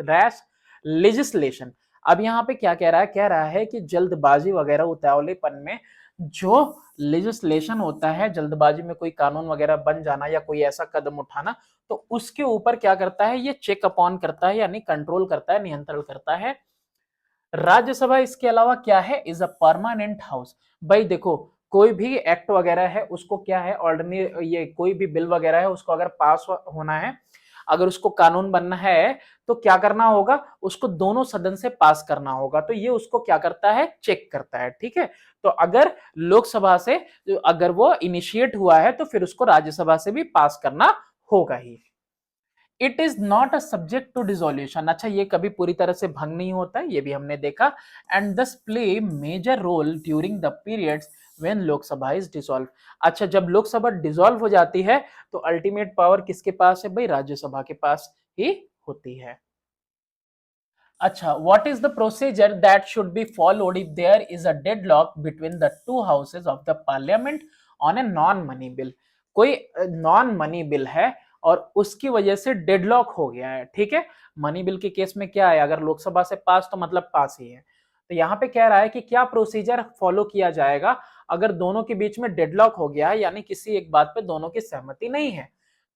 Speaker 1: रैश लेजिस्लेशन। अब यहाँ पे क्या कह रहा है कि जल्दबाजी वगैरह उतावलेपन में जो लेजिस्लेशन होता है, जल्दबाजी में कोई कानून वगैरह बन जाना या कोई ऐसा कदम उठाना, तो उसके ऊपर क्या करता है, ये चेक अपॉन करता है, यानी कंट्रोल करता है, नियंत्रण करता है। राज्यसभा इसके अलावा क्या है, इज अ परमानेंट हाउस। भाई देखो, कोई भी एक्ट वगैरह है उसको क्या है, ऑर्डिनरी, ये कोई भी बिल वगैरह है उसको अगर पास होना है, अगर उसको कानून बनना है, तो क्या करना होगा, उसको दोनों सदन से पास करना होगा। तो ये उसको क्या करता है, चेक करता है। ठीक है, तो अगर लोकसभा से अगर वो इनिशिएट हुआ है तो फिर उसको राज्यसभा से भी पास करना होगा ही। It is not a subject to dissolution. अच्छा, ये कभी पूरी तरह से भंग नहीं होता, ये भी हमने देखा। And thus play major role during the periods when Lok Sabha is dissolve. अच्छा, जब लोकसभा डिसॉल्व हो जाती है तो अल्टीमेट पावर किसके पास है भाई, राज्यसभा के पास ही होती है। अच्छा, what is the procedure that should be followed if there is a deadlock between the two houses of the parliament on a non money bill? कोई नॉन मनी बिल है और उसकी वजह से डेडलॉक हो गया है। ठीक है, मनी बिल के केस में क्या है, अगर लोकसभा से पास तो मतलब पास ही है। तो यहाँ पे कह रहा है कि क्या प्रोसीजर फॉलो किया जाएगा अगर दोनों के बीच में डेडलॉक हो गया है, यानी किसी एक बात पे दोनों की सहमति नहीं है।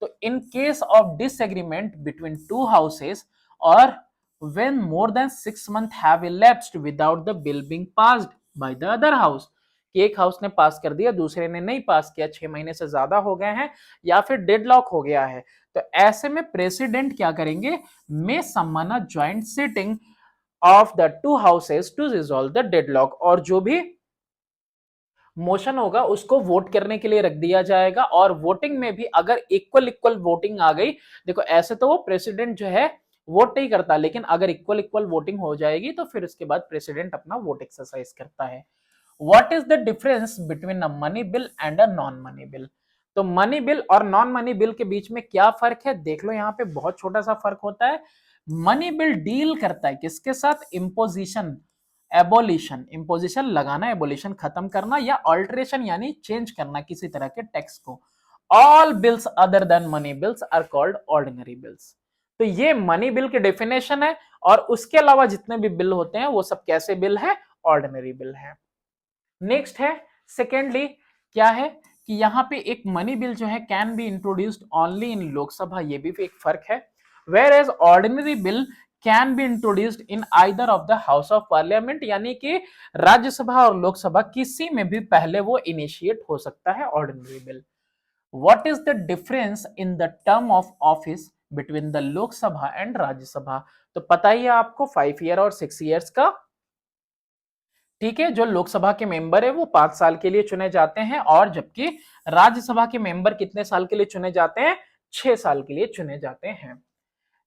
Speaker 1: तो इन case of disagreement between two houses और when more than 6 months have elapsed without the bill being passed by the other house, कि एक हाउस ने पास कर दिया, दूसरे ने नहीं पास किया, 6 महीने से ज्यादा हो गए हैं या फिर डेडलॉक हो गया है, तो ऐसे में प्रेसिडेंट क्या करेंगे, may summon a joint sitting of the two houses to resolve the deadlock. और जो भी मोशन होगा उसको वोट करने के लिए रख दिया जाएगा, और वोटिंग में भी अगर इक्वल इक्वल वोटिंग आ गई, देखो ऐसे तो वो प्रेसिडेंट जो है वोट नहीं करता, लेकिन अगर इक्वल इक्वल वोटिंग हो जाएगी तो फिर उसके बाद प्रेसिडेंट अपना वोट एक्सरसाइज करता है। What is the difference between a money bill and a non money bill? तो मनी बिल और नॉन मनी बिल के बीच में क्या फर्क है, देख लो, यहाँ पे बहुत छोटा सा फर्क होता है। मनी बिल डील करता है किसके साथ, इम्पोजिशन, एबोलिशन, इम्पोजिशन लगाना, एबोलिशन खत्म करना, या ऑल्टरेशन यानी चेंज करना किसी तरह के टैक्स को। All bills other than money bills are called ordinary bills. तो ये मनी बिल की डेफिनेशन है, और उसके अलावा जितने भी बिल होते हैं वो सब कैसे बिल है, ऑर्डिनरी बिल है। नेक्स्ट है, सेकेंडली क्या है कि यहाँ पे एक मनी बिल जो है can be introduced only in Lok Sabha, ये भी एक फर्क है। Whereas ordinary bill can be introduced in either of the house of parliament, यानी कि राज्यसभा और लोकसभा किसी में भी पहले वो इनिशिएट हो सकता है ordinary bill. What is the difference in the term of office between the Lok Sabha and Rajya Sabha? तो पता ही है आपको, 5 ईयर और 6 ईयर्स का। ठीक है, जो लोकसभा के मेंबर है वो 5 साल के लिए चुने जाते हैं, और जबकि राज्यसभा के मेंबर कितने साल के लिए चुने जाते हैं, 6 साल के लिए चुने जाते हैं।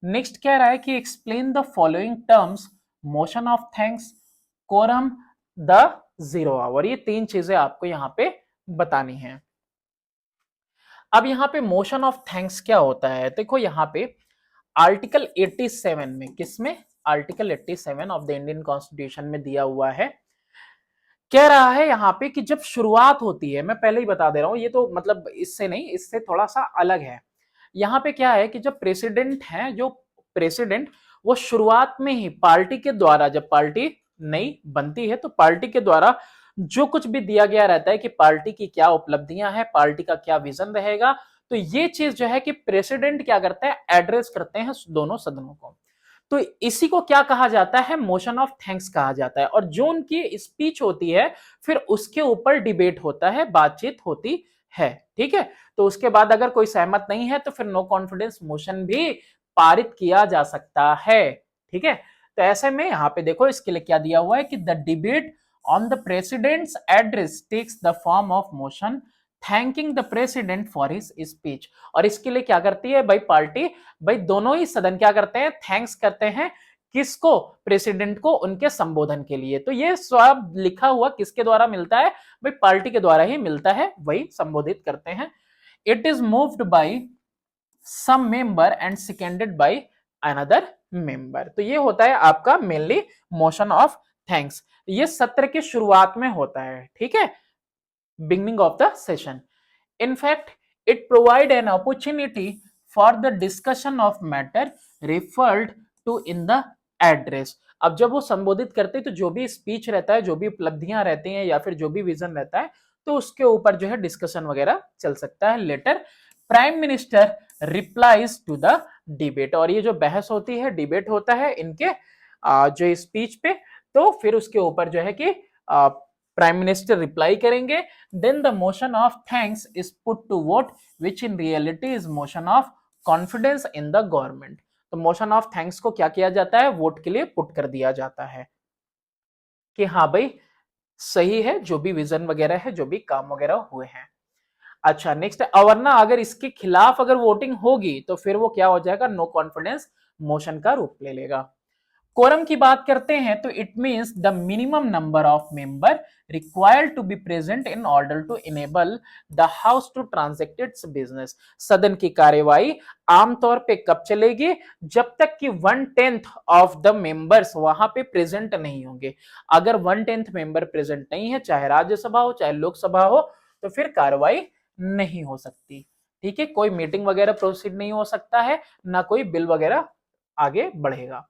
Speaker 1: नेक्स्ट कह रहा है कि explain the following terms, motion of thanks, quorum, the zero hour. ये 3 चीजें आपको यहाँ पे बतानी है। अब यहाँ पे मोशन ऑफ थैंक्स क्या होता है, देखो यहाँ पे आर्टिकल 87 में, किसमें, article 87 of the Indian constitution में दिया हुआ है, कह रहा है यहाँ पे कि जब शुरुआत होती है, मैं पहले ही बता दे रहा हूं, ये तो मतलब इससे नहीं, इससे थोड़ा सा अलग है। यहाँ पे क्या है कि जब प्रेसिडेंट है, जो प्रेसिडेंट, वो शुरुआत में ही पार्टी के द्वारा, जब पार्टी नई बनती है तो पार्टी के द्वारा जो कुछ भी दिया गया रहता है कि पार्टी की क्या उपलब्धियां हैं, पार्टी का क्या विजन रहेगा, तो ये चीज जो है कि प्रेसिडेंट क्या करता है, एड्रेस करते हैं दोनों सदनों को। तो इसी को क्या कहा जाता है, मोशन ऑफ थैंक्स कहा जाता है। और जो उनकी स्पीच होती है फिर उसके ऊपर डिबेट होता है, बातचीत होती है। ठीक है, तो उसके बाद अगर कोई सहमत नहीं है तो फिर नो कॉन्फिडेंस मोशन भी पारित किया जा सकता है। ठीक है, तो ऐसे में यहां पे देखो इसके लिए क्या दिया हुआ है कि the debate on the president's address takes the form of motion thanking the president for his speech. और इसके लिए क्या करती है भाई पार्टी, भाई दोनों ही सदन क्या करते हैं, थैंक्स करते हैं, किसको, प्रेसिडेंट को, उनके संबोधन के लिए। तो ये सब लिखा हुआ किसके द्वारा मिलता है, भाई पार्टी के द्वारा ही मिलता है, वही संबोधित करते हैं। It is moved by some member and seconded by another member. तो ये होता है आपका मेनली मोशन ऑफ थैंक्स, ये सत्र के शुरुआत में होता है। ठीक है, beginning of the session. In fact, it provide an opportunity for the discussion of matter referred to in the address. अब जब वो संबोधित करते हैं तो जो भी स्पीच रहता है, जो भी उपलब्धियां रहती हैं या फिर जो भी विजन रहता है, तो उसके ऊपर जो है डिस्कशन वगैरह चल सकता है। Later prime minister replies to the debate, और ये जो बहस होती है, डिबेट होता है इनके जो स्पीच पे, तो फिर उसके ऊपर जो है कि प्राइम मिनिस्टर रिप्लाई करेंगे। Then the motion of thanks is put to vote which in reality is motion of confidence in the government. तो मोशन ऑफ थैंक्स को क्या किया जाता है, वोट के लिए पुट कर दिया जाता है कि हाँ भाई सही है जो भी विजन वगैरह है, जो भी काम वगैरह हुए हैं। अच्छा नेक्स्ट है, वरना अगर इसके खिलाफ अगर वोटिंग होगी तो फिर वो क्या हो जाएगा, नो कॉन्फिडेंस मोशन का रूप ले लेगा। कोरम की बात करते हैं तो it means the minimum number of member required to be present in order to enable the house to transact its business. सदन की कार्यवाही आमतौर पे कब चलेगी, जब तक कि 1/10 ऑफ द मेंबर्स वहां पे प्रेजेंट नहीं होंगे। अगर 1/10 मेंबर प्रेजेंट नहीं है, चाहे राज्यसभा हो चाहे लोकसभा हो, तो फिर कार्रवाई नहीं हो सकती। ठीक है, कोई मीटिंग वगैरह प्रोसीड नहीं हो सकता है, ना कोई बिल वगैरह आगे बढ़ेगा।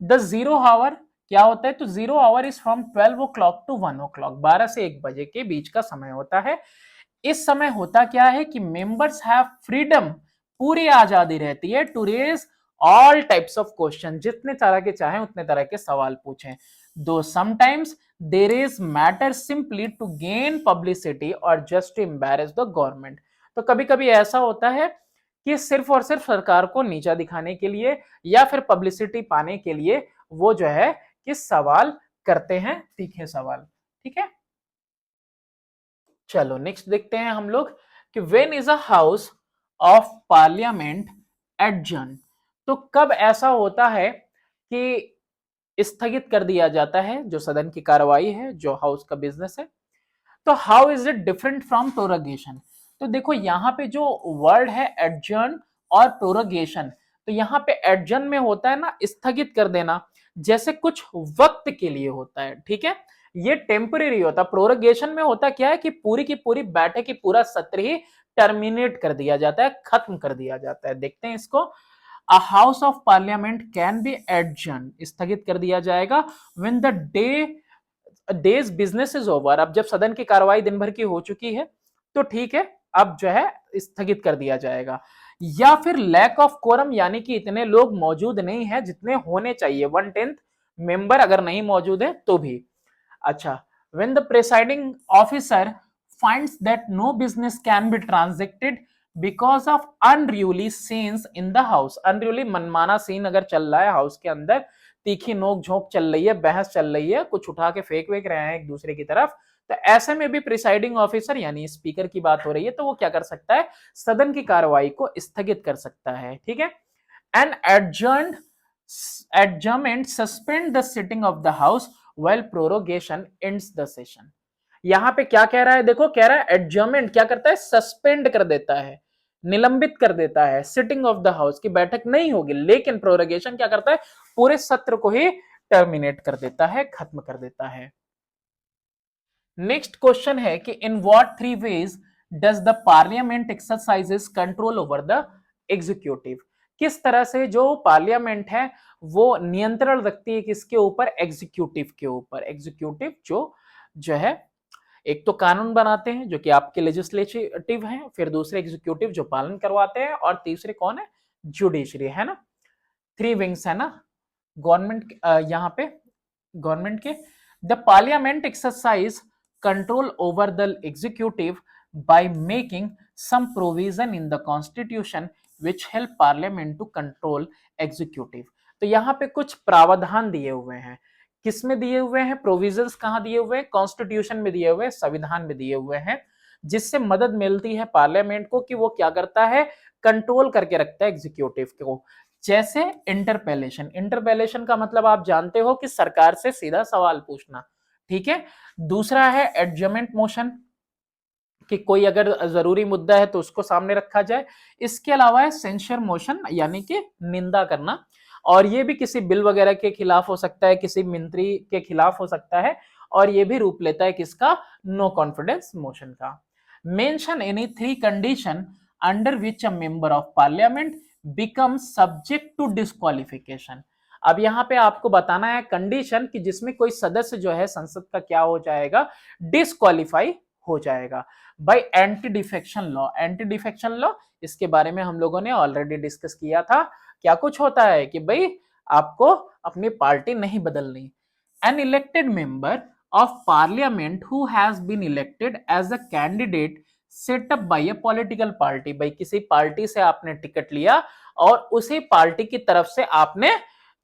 Speaker 1: द जीरो आवर क्या होता है, तो zero hour is from 12 o'clock to 1 o'clock, 12 से 1 बजे के बीच का समय होता है। इस समय होता क्या है कि मेंबर्स हैव फ्रीडम, पूरी आजादी रहती है to raise all types of question, जितने तरह के चाहे उतने तरह के सवाल पूछें। Though sometimes there is matter simply to gain publicity और just to embarrass the government. तो कभी कभी ऐसा होता है कि सिर्फ और सिर्फ सरकार को नीचा दिखाने के लिए या फिर पब्लिसिटी पाने के लिए वो जो है कि सवाल करते हैं, तीखे सवाल। ठीक है, चलो नेक्स्ट देखते हैं हम लोग कि when is a house of parliament adjourn. तो कब ऐसा होता है कि स्थगित कर दिया जाता है जो सदन की कार्रवाई है, जो हाउस का बिजनेस है। तो how is it different from prorogation. तो देखो यहाँ पे जो वर्ड है एडजर्न और प्रोरोगेशन, तो यहाँ पे एडजर्न में होता है ना स्थगित कर देना, जैसे कुछ वक्त के लिए होता है। ठीक है, ये टेम्परेरी होता है। प्रोरोगेशन में होता क्या है कि पूरी की पूरी बैठक की पूरा सत्र ही टर्मिनेट कर दिया जाता है, खत्म कर दिया जाता है। देखते हैं इसको। A house of parliament can be adjourn, स्थगित कर दिया जाएगा when the days business is over. अब जब सदन की कार्रवाई दिन भर की हो चुकी है तो ठीक है, अब जो है स्थगित कर दिया जाएगा। या फिर लैक ऑफ कोरम, यानी कि इतने लोग मौजूद नहीं है जितने होने चाहिए, 1/10 मेंबर अगर नहीं मौजूद है तो भी। अच्छा, when the presiding officer finds that no business can be transacted because of unruly scenes in the house, unruly मनमाना सीन अगर चल रहा है हाउस के अंदर, तीखी नोक झोंक चल रही है, बहस चल रही है, कुछ उठा के फेंक वेक रहे हैं एक दूसरे की तरफ, तो ऐसे में भी प्रिसाइडिंग ऑफिसर यानी स्पीकर की बात हो रही है, तो वो क्या कर सकता है, सदन की कार्रवाई को स्थगित कर सकता है। ठीक है, and adjournment suspend the sitting of the house while prorogation ends the session। यहां पे क्या कह रहा है, देखो कह रहा है एडजर्नमेंट क्या करता है, सस्पेंड कर देता है, निलंबित कर देता है, सिटिंग ऑफ द हाउस की बैठक नहीं होगी, लेकिन प्रोरोगेशन क्या करता है, पूरे सत्र को ही टर्मिनेट कर देता है, खत्म कर देता है। नेक्स्ट क्वेश्चन है कि in what 3 ways does the parliament exercises control over the executive. किस तरह से जो पार्लियामेंट है वो नियंत्रण रखती है किसके ऊपर, एग्जीक्यूटिव के ऊपर। एग्जीक्यूटिव जो है एक तो कानून बनाते हैं जो कि आपके लेजिस्लेटिव हैं, फिर दूसरे एग्जीक्यूटिव जो पालन करवाते हैं, और तीसरे कौन है, जुडिशरी, है ना। 3 विंग्स है ना गवर्नमेंट, यहाँ पे गवर्नमेंट के। The parliament exercise control over the executive by making some provision in the constitution which help parliament to control executive. तो यहाँ पे कुछ प्रावधान दिए हुए हैं, किसमें दिए हुए हैं, प्रोविजंस कहाँ दिए हुए हैं, कॉन्स्टिट्यूशन में दिए हुए हैं, संविधान में दिए हुए हैं, जिससे मदद मिलती है पार्लियामेंट को कि वो क्या करता है, कंट्रोल करके रखता है एग्जीक्यूटिव को। जैसे इंटरपेलेशन, इंटरपेलेशन का मतलब आप जानते हो कि सरकार से सीधा सवाल पूछना। ठीक है, दूसरा है एडजमेंट मोशन, कि कोई अगर जरूरी मुद्दा है तो उसको सामने रखा जाए। इसके अलावा है सेंसर मोशन, यानी कि निंदा करना, और ये भी किसी बिल वगैरह के खिलाफ हो सकता है, किसी मंत्री के खिलाफ हो सकता है, और ये भी रूप लेता है किसका, नो कॉन्फिडेंस मोशन का। Mention any 3 condition under which a member of parliament become subject to disqualification. अब यहाँ पे आपको बताना है कंडीशन कि जिसमें कोई सदस्य जो है संसद का क्या हो जाएगा, डिस्क्वालीफाई हो जाएगा bye anti defection law. Anti defection law इसके बारे में हम लोगों ने ऑलरेडी डिस्कस किया था। क्या कुछ होता है कि भाई आपको अपनी पार्टी नहीं बदलनी। An elected member of parliament who has been elected as a candidate set up by a political party. भाई किसी पार्टी से आपने टिकट लिया और उसी पार्टी की तरफ से आपने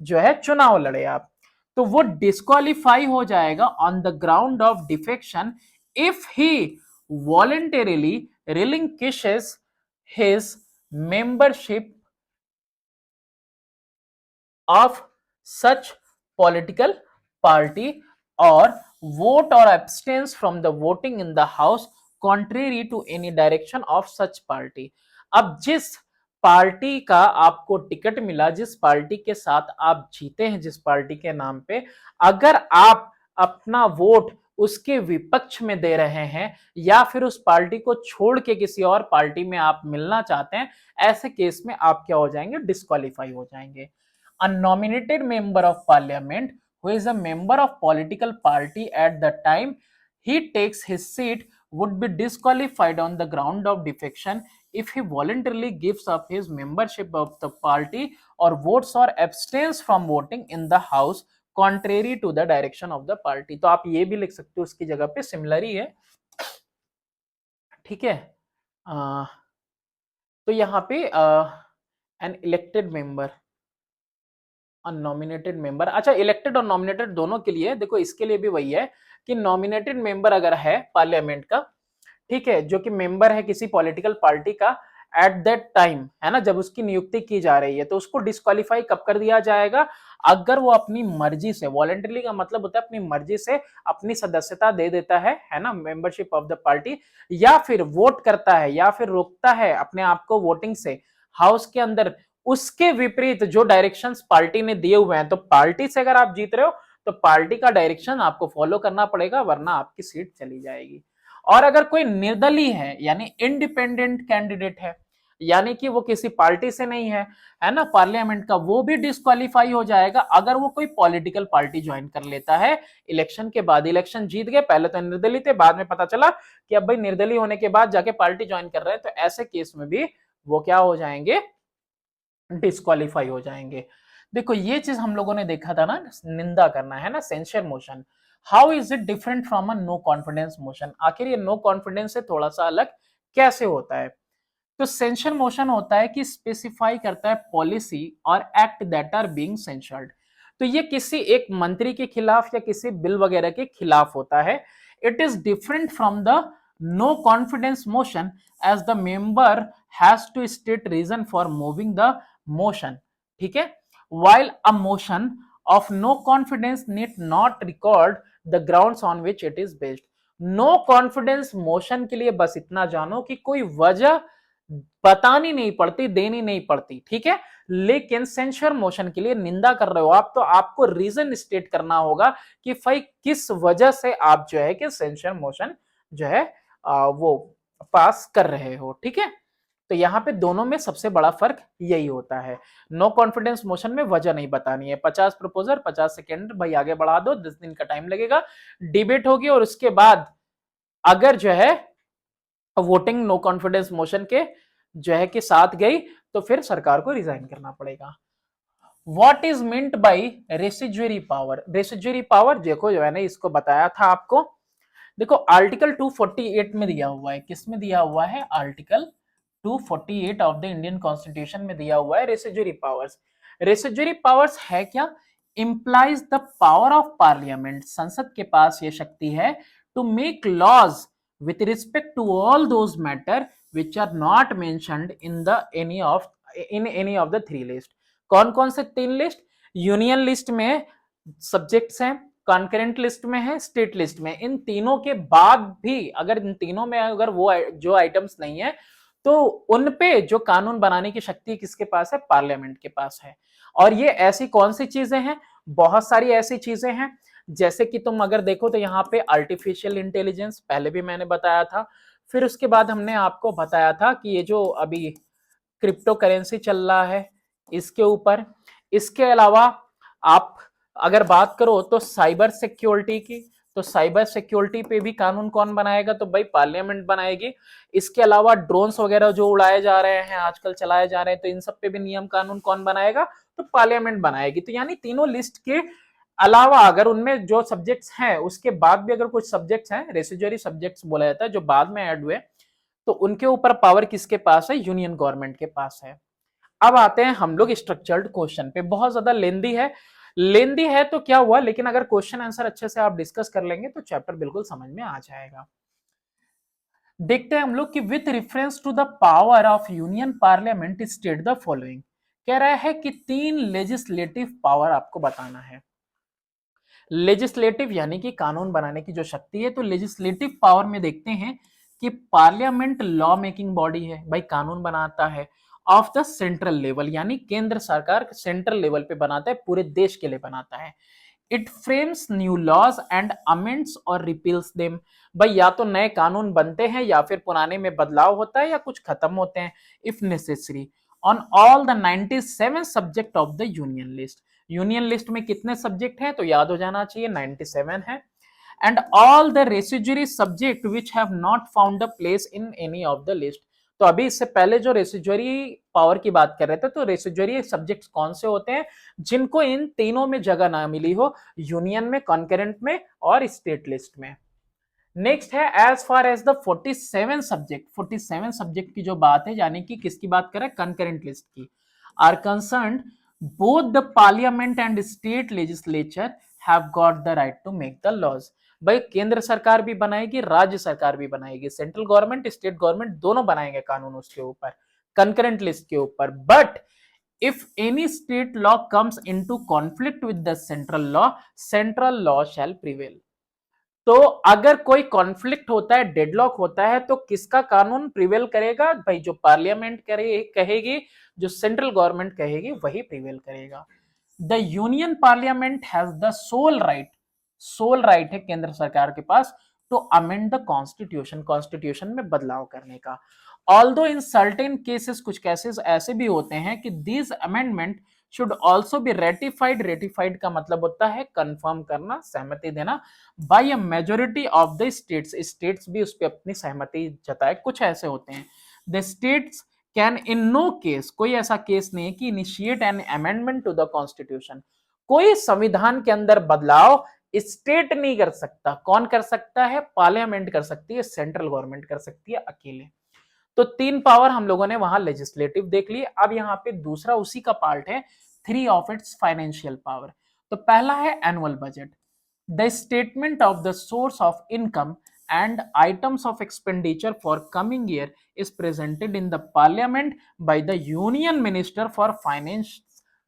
Speaker 1: जो है चुनाव लड़े आप, तो वो डिस्क्वालीफाई हो जाएगा on the ground of defection if he voluntarily relinquishes his membership of such political party or vote or abstains from the voting in the house contrary to any direction of such party। अब जिस party का आपको ticket मिला, जिस party के साथ आप जीते हैं, जिस पार्टी के नाम पे, अगर आप अपना वोट उसके विपक्ष में दे रहे हैं या फिर उस पार्टी को छोड़ के किसी और पार्टी में आप मिलना चाहते हैं, ऐसे केस में आप क्या हो जाएंगे, डिस्क्वालीफाई हो जाएंगे। A nominated member of parliament who is a member of political party at the time he takes his seat would be disqualified on the ground of defection if he voluntarily gives up his membership of the party or votes or abstains from voting in the house contrary to the direction of the party। तो आप ये भी लिख सकते हो उसकी जगह पे, सिमिलर ही है, ठीक है। तो यहाँ पे N elected member, nominated member, अच्छा इलेक्टेड और नॉमिनेटेड दोनों के लिए देखो, इसके लिए भी वही है कि नॉमिनेटेड मेंबर अगर है पार्लियामेंट का, ठीक है, जो कि मेंबर है किसी पॉलिटिकल पार्टी का एट दैट टाइम, है ना, जब उसकी नियुक्ति की जा रही है, तो उसको डिस्क्वालीफाई कब कर दिया जाएगा, अगर वो अपनी मर्जी से, वॉलंटरी का मतलब होता है अपनी मर्जी से अपनी सदस्यता दे देता है ना, मेंबरशिप ऑफ द पार्टी, या फिर वोट करता है या फिर रोकता है अपने आप को वोटिंग से हाउस के अंदर, उसके विपरीत जो डायरेक्शंस पार्टी ने दिए हुए हैं। तो पार्टी से अगर आप जीत रहे हो तो पार्टी का डायरेक्शन आपको फॉलो करना पड़ेगा, वरना आपकी सीट चली जाएगी। और अगर कोई निर्दलीय है यानी इंडिपेंडेंट कैंडिडेट है, यानी कि वो किसी पार्टी से नहीं है ना, पार्लियामेंट का, वो भी डिस्क्वालीफाई हो जाएगा अगर वो कोई पॉलिटिकल पार्टी ज्वाइन कर लेता है इलेक्शन के बाद। इलेक्शन जीत गए, पहले तो निर्दलीय थे, बाद में पता चला कि अब भाई निर्दलीय होने के बाद जाके पार्टी ज्वाइन कर रहे हैं, तो ऐसे केस में भी वो क्या हो जाएंगे, डिस्क्वालीफाई हो जाएंगे। देखो ये चीज हम लोगों ने देखा था ना, निंदा करना है ना, censure motion, how is it different from a no confidence motion. आखिर ये नो कॉन्फिडेंस से थोड़ा सा अलग कैसे होता है। तो सेंसर मोशन होता है कि स्पेसिफाई करता है पॉलिसी और act that are being censured. तो ये किसी एक मंत्री के खिलाफ या किसी बिल वगैरह के खिलाफ होता है। It is different from the no confidence motion as the member has to state reason for moving the motion, ठीक है। while a motion of no confidence need not record the grounds on which it is based। No confidence motion के लिए बस इतना जानो कि कोई वजह बतानी नहीं पड़ती, देनी नहीं पड़ती, ठीक है। लेकिन सेंसर मोशन के लिए, निंदा कर रहे हो आप, तो आपको रीजन स्टेट करना होगा कि भाई किस वजह से आप जो है कि सेंसर मोशन जो है वो पास कर रहे हो, ठीक है। तो यहाँ पे दोनों में सबसे बड़ा फर्क यही होता है। नो कॉन्फिडेंस मोशन में वजह नहीं बतानी है, 50 प्रपोजल 50 सेकेंड, भाई आगे बढ़ा दो, 10 दिन का टाइम लगेगा, डिबेट होगी और उसके बाद अगर जो है वोटिंग नो कॉन्फिडेंस मोशन के जो है कि साथ गई तो फिर सरकार को रिजाइन करना पड़ेगा। What is meant by residuary power. Residuary power देखो जो है ना, इसको बताया था आपको, देखो आर्टिकल 248 में दिया हुआ है, किस में दिया हुआ है, article 248 of the Indian constitution में दिया हुआ है रेसिजुअरी पावर्स। रेसिजुअरी पावर्स है क्या, implies the power of parliament, संसद के पास ये शक्ति है to make laws with respect to all those matter which are not mentioned in the any of the three list। कौन कौन से तीन लिस्ट, यूनियन लिस्ट में सब्जेक्ट्स हैं, कॉन्करेंट लिस्ट में है, स्टेट लिस्ट में, इन तीनों के बाद भी अगर इन तीनों में अगर वो जो आइटम्स नहीं है तो उन पे जो कानून बनाने की शक्ति किसके पास है, पार्लियामेंट के पास है। और ये ऐसी कौन सी चीजें हैं, बहुत सारी ऐसी चीजें हैं, जैसे कि तुम अगर देखो तो यहाँ पे आर्टिफिशियल इंटेलिजेंस पहले भी मैंने बताया था, फिर उसके बाद हमने आपको बताया था कि ये जो अभी क्रिप्टो करेंसी चल रहा है इसके ऊपर, इसके अलावा आप अगर बात करो तो साइबर सिक्योरिटी की, तो साइबर सिक्योरिटी पे भी कानून कौन बनाएगा, तो भाई पार्लियामेंट बनाएगी। इसके अलावा ड्रोन्स वगैरह जो उड़ाए जा रहे हैं आजकल, चलाए जा रहे हैं, तो इन सब पे भी नियम कानून कौन बनाएगा, तो पार्लियामेंट बनाएगी। तो यानी तीनों लिस्ट के अलावा अगर उनमें जो सब्जेक्ट्स हैं उसके बाद भी अगर कुछ सब्जेक्ट्स हैं, रेसिजुअरी सब्जेक्ट्स बोला जाता है, जो बाद में ऐड हुए, तो उनके ऊपर पावर किसके पास है, यूनियन गवर्नमेंट के पास है। अब आते हैं हम लोग स्ट्रक्चर्ड क्वेश्चन पे। बहुत ज्यादा लेंदी है, लेंदी है तो क्या हुआ, लेकिन अगर क्वेश्चन आंसर अच्छे से आप डिस्कस कर लेंगे तो चैप्टर बिल्कुल समझ में आ जाएगा। देखते हैं हम लोग कि with reference to the power of union parliament state the following. कह रहा है कि 3 लेजिस्लेटिव पावर आपको बताना है। लेजिस्लेटिव यानी कि कानून बनाने की जो शक्ति है, तो लेजिस्लेटिव पावर में देखते हैं कि पार्लियामेंट लॉ मेकिंग बॉडी है, भाई कानून बनाता है ऑफ द सेंट्रल लेवल, यानी केंद्र सरकार सेंट्रल लेवल पे बनाता है, पूरे देश के लिए बनाता है। It frames new laws and amends और रिपील्स देम, भाई या तो नए कानून बनते हैं या फिर पुराने में बदलाव होता है या कुछ खत्म होते हैं if necessary, on all the 97 subject of the union list. Union list में कितने सब्जेक्ट हैं, तो याद हो जाना चाहिए 97 है। And all the residuary subject which have not found a place in any of the list. तो अभी इससे पहले जो रेसिजुअरी पावर की बात कर रहे थे, तो रेसिजुअरी सब्जेक्ट्स कौन से होते हैं, जिनको इन तीनों में जगह ना मिली हो, यूनियन में, कॉन्करेंट में और स्टेट लिस्ट में। नेक्स्ट है as far as the 47 subject, 47 subject की जो बात है, यानी कि किसकी बात करें, कंकरेंट लिस्ट की, are concerned both the parliament and state legislature have got the right to make the laws. भाई केंद्र सरकार भी बनाएगी, राज्य सरकार भी बनाएगी, सेंट्रल गवर्नमेंट स्टेट गवर्नमेंट दोनों बनाएंगे कानून उसके ऊपर, कंकरेंट लिस्ट के ऊपर। But if any state law comes into conflict with the central law shall prevail. तो अगर कोई कॉन्फ्लिक्ट होता है, डेडलॉक होता है, तो किसका कानून प्रिवेल करेगा, भाई जो पार्लियामेंट कहेगी, जो सेंट्रल गवर्नमेंट कहेगी, वही प्रिवेल करेगा। The union parliament has the sole right है केंद्र सरकार के पास to amend the constitution, constitution में बदलाव करने का। ऑल्दो इन सर्टेन केसेस, कुछ केसेस ऐसे भी होते हैं कि this amendment should also be ratified, ratified का मतलब होता है कंफर्म करना, सहमति देना, by a majority of the states, states भी उस पर अपनी सहमति जताए। कुछ ऐसे होते हैं, the states can in no case, कोई ऐसा केस नहीं है कि initiate an amendment to the constitution, कोई संविधान के अंदर बदलाव स्टेट नहीं कर सकता। कौन कर सकता है, पार्लियामेंट कर सकती है, सेंट्रल गवर्नमेंट कर सकती है अकेले। तो 3 पावर हम लोगों ने वहां लेजिस्लेटिव देख ली। अब यहाँ पे दूसरा उसी का पार्ट है, 3 ऑफ इट्स फाइनेंशियल पावर। तो पहला है annual budget, the statement of the source of income and items of expenditure for coming year is presented in the parliament by the union minister for finance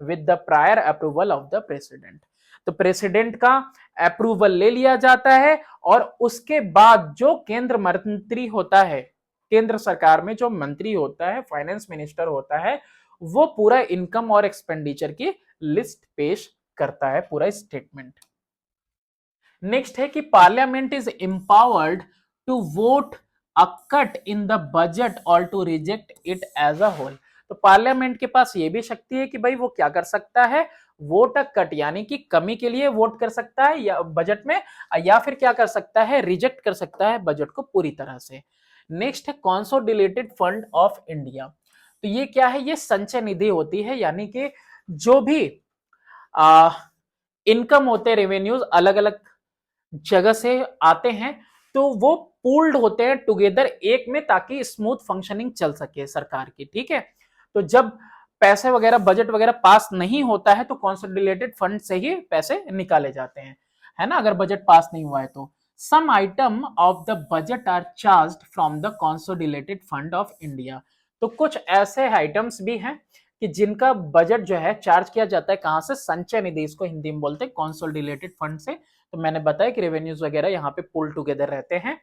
Speaker 1: with the prior approval of the president। तो president का approval ले लिया जाता है और उसके बाद जो केंद्र मंत्री होता है, केंद्र सरकार में जो मंत्री होता है, फाइनेंस मिनिस्टर होता है, वो पूरा इनकम और एक्सपेंडिचर की लिस्ट पेश करता है, पूरा स्टेटमेंट। नेक्स्ट है कि parliament is empowered to vote a cut in the budget और to reject it as a whole. तो पार्लियामेंट के पास ये भी शक्ति है कि भाई वो क्या कर सकता है, वोट अ कट यानी कि कमी के लिए वोट कर सकता है या बजट में, या फिर क्या कर सकता है, रिजेक्ट कर सकता है बजट को पूरी तरह से। नेक्स्ट है कंसोलिडेटेड फंड ऑफ इंडिया। तो ये क्या है, ये संचय निधि होती है, यानी कि जो भी इनकम होते हैं, रेवेन्यूज अलग अलग जगह से आते हैं, तो वो पूल्ड होते हैं टुगेदर एक में, ताकि स्मूथ फंक्शनिंग चल सके सरकार की। ठीक है, तो जब पैसे वगैरह, बजट वगैरह पास नहीं होता है, तो कंसोलिडेटेड फंड से ही पैसे निकाले जाते हैं, है ना, अगर बजट पास नहीं हुआ है तो। Some item of the budget are charged from the consolidated fund of India. तो कुछ ऐसे आइटम्स भी हैं कि जिनका बजट जो है चार्ज किया जाता है कहां से, संचय निधि, इसको हिंदी में बोलते हैं कंसोलिडेटेड फंड से। तो मैंने बताया कि रेवेन्यूज वगैरह यहाँ पे पुल टुगेदर रहते हैं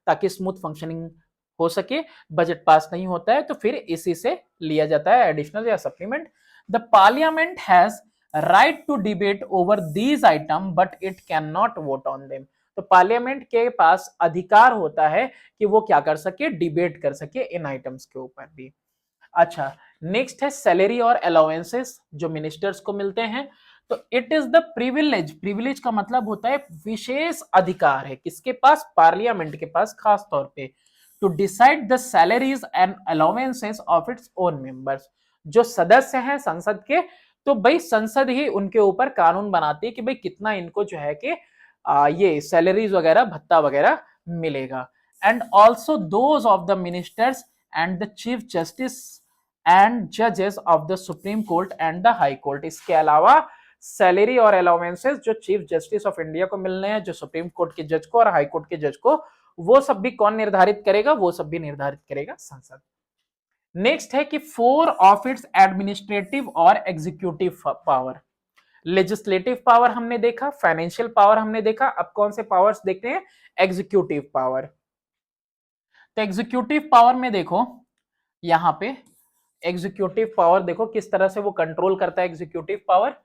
Speaker 1: ताकि स्मूथ फंक्शनिंग हो सके। बजट पास नहीं होता है तो फिर इसी से लिया जाता है एडिशनल या supplement. The parliament has right to debate over these item but it can not vote on them. तो पार्लियामेंट के पास अधिकार होता है कि वो क्या कर सके, डिबेट कर सके इन आइटम्स के ऊपर भी। अच्छा, नेक्स्ट है सैलरी और अलाउंसेस जो मिनिस्टर्स को मिलते हैं। तो it is the privilege, privilege का मतलब होता है विशेष अधिकार है किसके पास, पार्लियामेंट के पास खास तौर पे, to decide the salaries and allowances of its own members. जो सदस्य हैं संसद के, तो भाई संसद ही उनके ऊपर कानून बनाती है कि भाई कितना इनको जो है कि ये सैलरीज वगैरह भत्ता वगैरह मिलेगा। And also those of the ministers and the chief justice and जजेस of the supreme court and the high court. इसके अलावा सैलरी और अलाउंसेस जो चीफ जस्टिस ऑफ इंडिया को मिलने हैं, जो सुप्रीम कोर्ट के जज को और हाई कोर्ट के जज को, वो सब भी कौन निर्धारित करेगा, वो सब भी निर्धारित करेगा संसद। नेक्स्ट है कि 4 ऑफ इट्स एडमिनिस्ट्रेटिव और एग्जीक्यूटिव पावर। लेजिस्लेटिव पावर हमने देखा, फाइनेंशियल पावर हमने देखा, अब कौन से पावर्स देखते हैं, एग्जीक्यूटिव पावर। तो एग्जीक्यूटिव पावर में देखो, यहां पे एग्जीक्यूटिव पावर देखो किस तरह से वो कंट्रोल करता है एग्जीक्यूटिव पावर।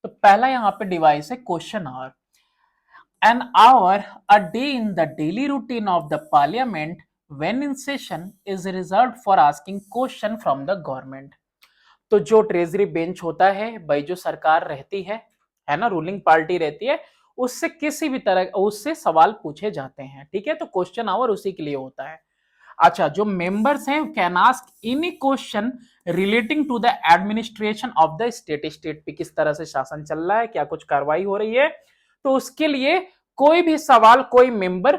Speaker 1: तो पहला यहां पे डिवाइस है question hour. An hour a day in the daily routine of the parliament when in session is reserved for asking question from the government. तो जो ट्रेजरी बेंच होता है भाई, जो सरकार रहती है ना, रूलिंग पार्टी रहती है, उससे किसी भी तरह उससे सवाल पूछे जाते हैं, ठीक है। तो क्वेश्चन आवर उसी के लिए होता है। अच्छा, जो मेंबर्स हैं can ask any question relating to the administration of the state, state पे किस तरह से शासन चल रहा है, क्या कुछ कार्रवाई हो रही है, तो उसके लिए कोई भी सवाल कोई मेंबर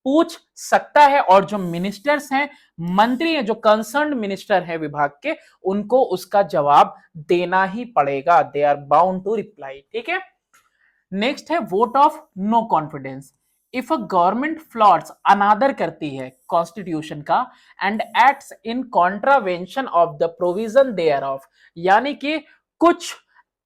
Speaker 1: पूछ सकता है। और जो मिनिस्टर्स हैं, मंत्री हैं, जो कंसर्न मिनिस्टर हैं विभाग के, उनको उसका जवाब देना ही पड़ेगा, they are bound to reply, ठीक है। नेक्स्ट है vote of no confidence. If a government flouts अनादर करती है कॉन्स्टिट्यूशन का and acts in contravention of the provision thereof, यानी कि कुछ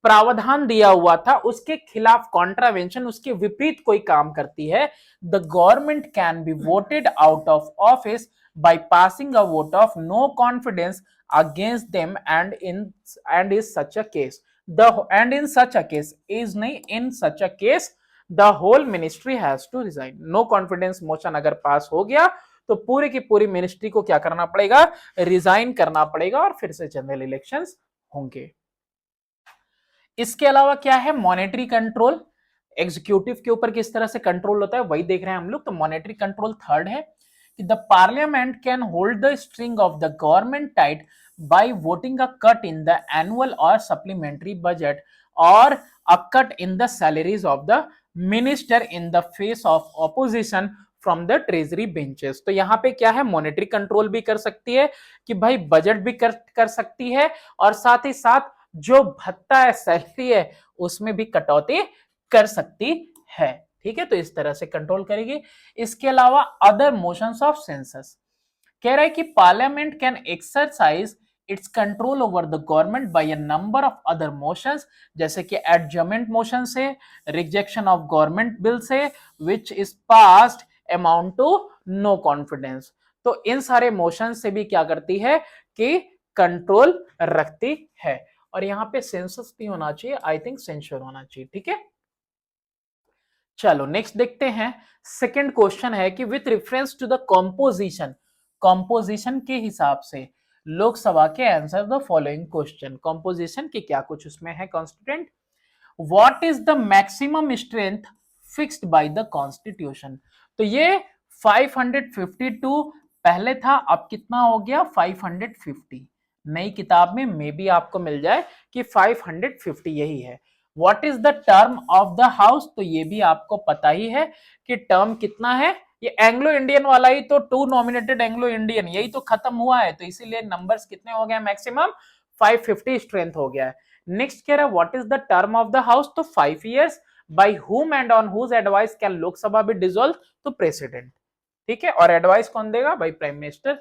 Speaker 1: प्रावधान दिया हुआ था उसके खिलाफ कॉन्ट्रावेंशन, उसके विपरीत कोई काम करती है, the government can be voted out of office by passing a vote of no confidence against them and is such a case the and in such a case is नहीं, in such a case the whole ministry has to resign। no confidence motion अगर पास हो गया तो पूरी की पूरी ministry को क्या करना पड़ेगा, रिजाइन करना पड़ेगा और फिर से जनरल इलेक्शंस होंगे। इसके अलावा क्या है, मॉनेटरी कंट्रोल। एग्जीक्यूटिव के ऊपर किस तरह से कंट्रोल होता है वही देख रहे हैं हम लोग। तो मॉनेटरी कंट्रोल थर्ड है कि the parliament can hold the string of the government tight by voting a cut in the annual or supplementary budget or a cut in the salaries of the minister in the face of opposition from the treasury benches। तो यहाँ पे क्या है, monetary control भी कर सकती है कि भाई बजट भी कर सकती है, और साथ ही साथ जो भत्ता है, सैलरी है, उसमें भी कटौती कर सकती है, ठीक है। तो इस तरह से कंट्रोल करेगी। इसके अलावा अदर मोशंस ऑफ सेंसस, कह रहा है कि parliament can exercise its control over the government by a number of other motions, जैसे कि एडजमेंट मोशन से, रिजेक्शन ऑफ गवर्नमेंट बिल से, which is passed amount to no confidence. तो इन सारे मोशन से भी क्या करती है कि कंट्रोल रखती है। और यहां पे सेंसस भी होना चाहिए, आई थिंक सेंसर होना चाहिए, ठीक है। चलो नेक्स्ट देखते हैं। सेकंड क्वेश्चन है कि with reference to the composition, composition के हिसाब से लोकसभा के answer the following question. Composition के क्या कुछ उसमें है constituent. What is the maximum strength fixed by the constitution. तो ये 552 पहले था, अब कितना हो गया 550। नई किताब में मे बी आपको मिल जाए कि 550 यही है। What is the term of the house, तो ये भी आपको पता ही है कि टर्म कितना है। ये एंग्लो इंडियन वाला ही तो, टू नॉमिनेटेड एंग्लो इंडियन, यही तो खत्म हुआ है, तो इसीलिए नंबर्स कितने हो गए, मैक्सिमम 550 स्ट्रेंथ हो गया है। नेक्स्ट कह रहा है what is the term of the house, तो 5 years। By whom and on whose advice can Lok Sabha be dissolve, तो प्रेसिडेंट, ठीक है। और एडवाइस कौन देगा, बाय प्राइम मिनिस्टर।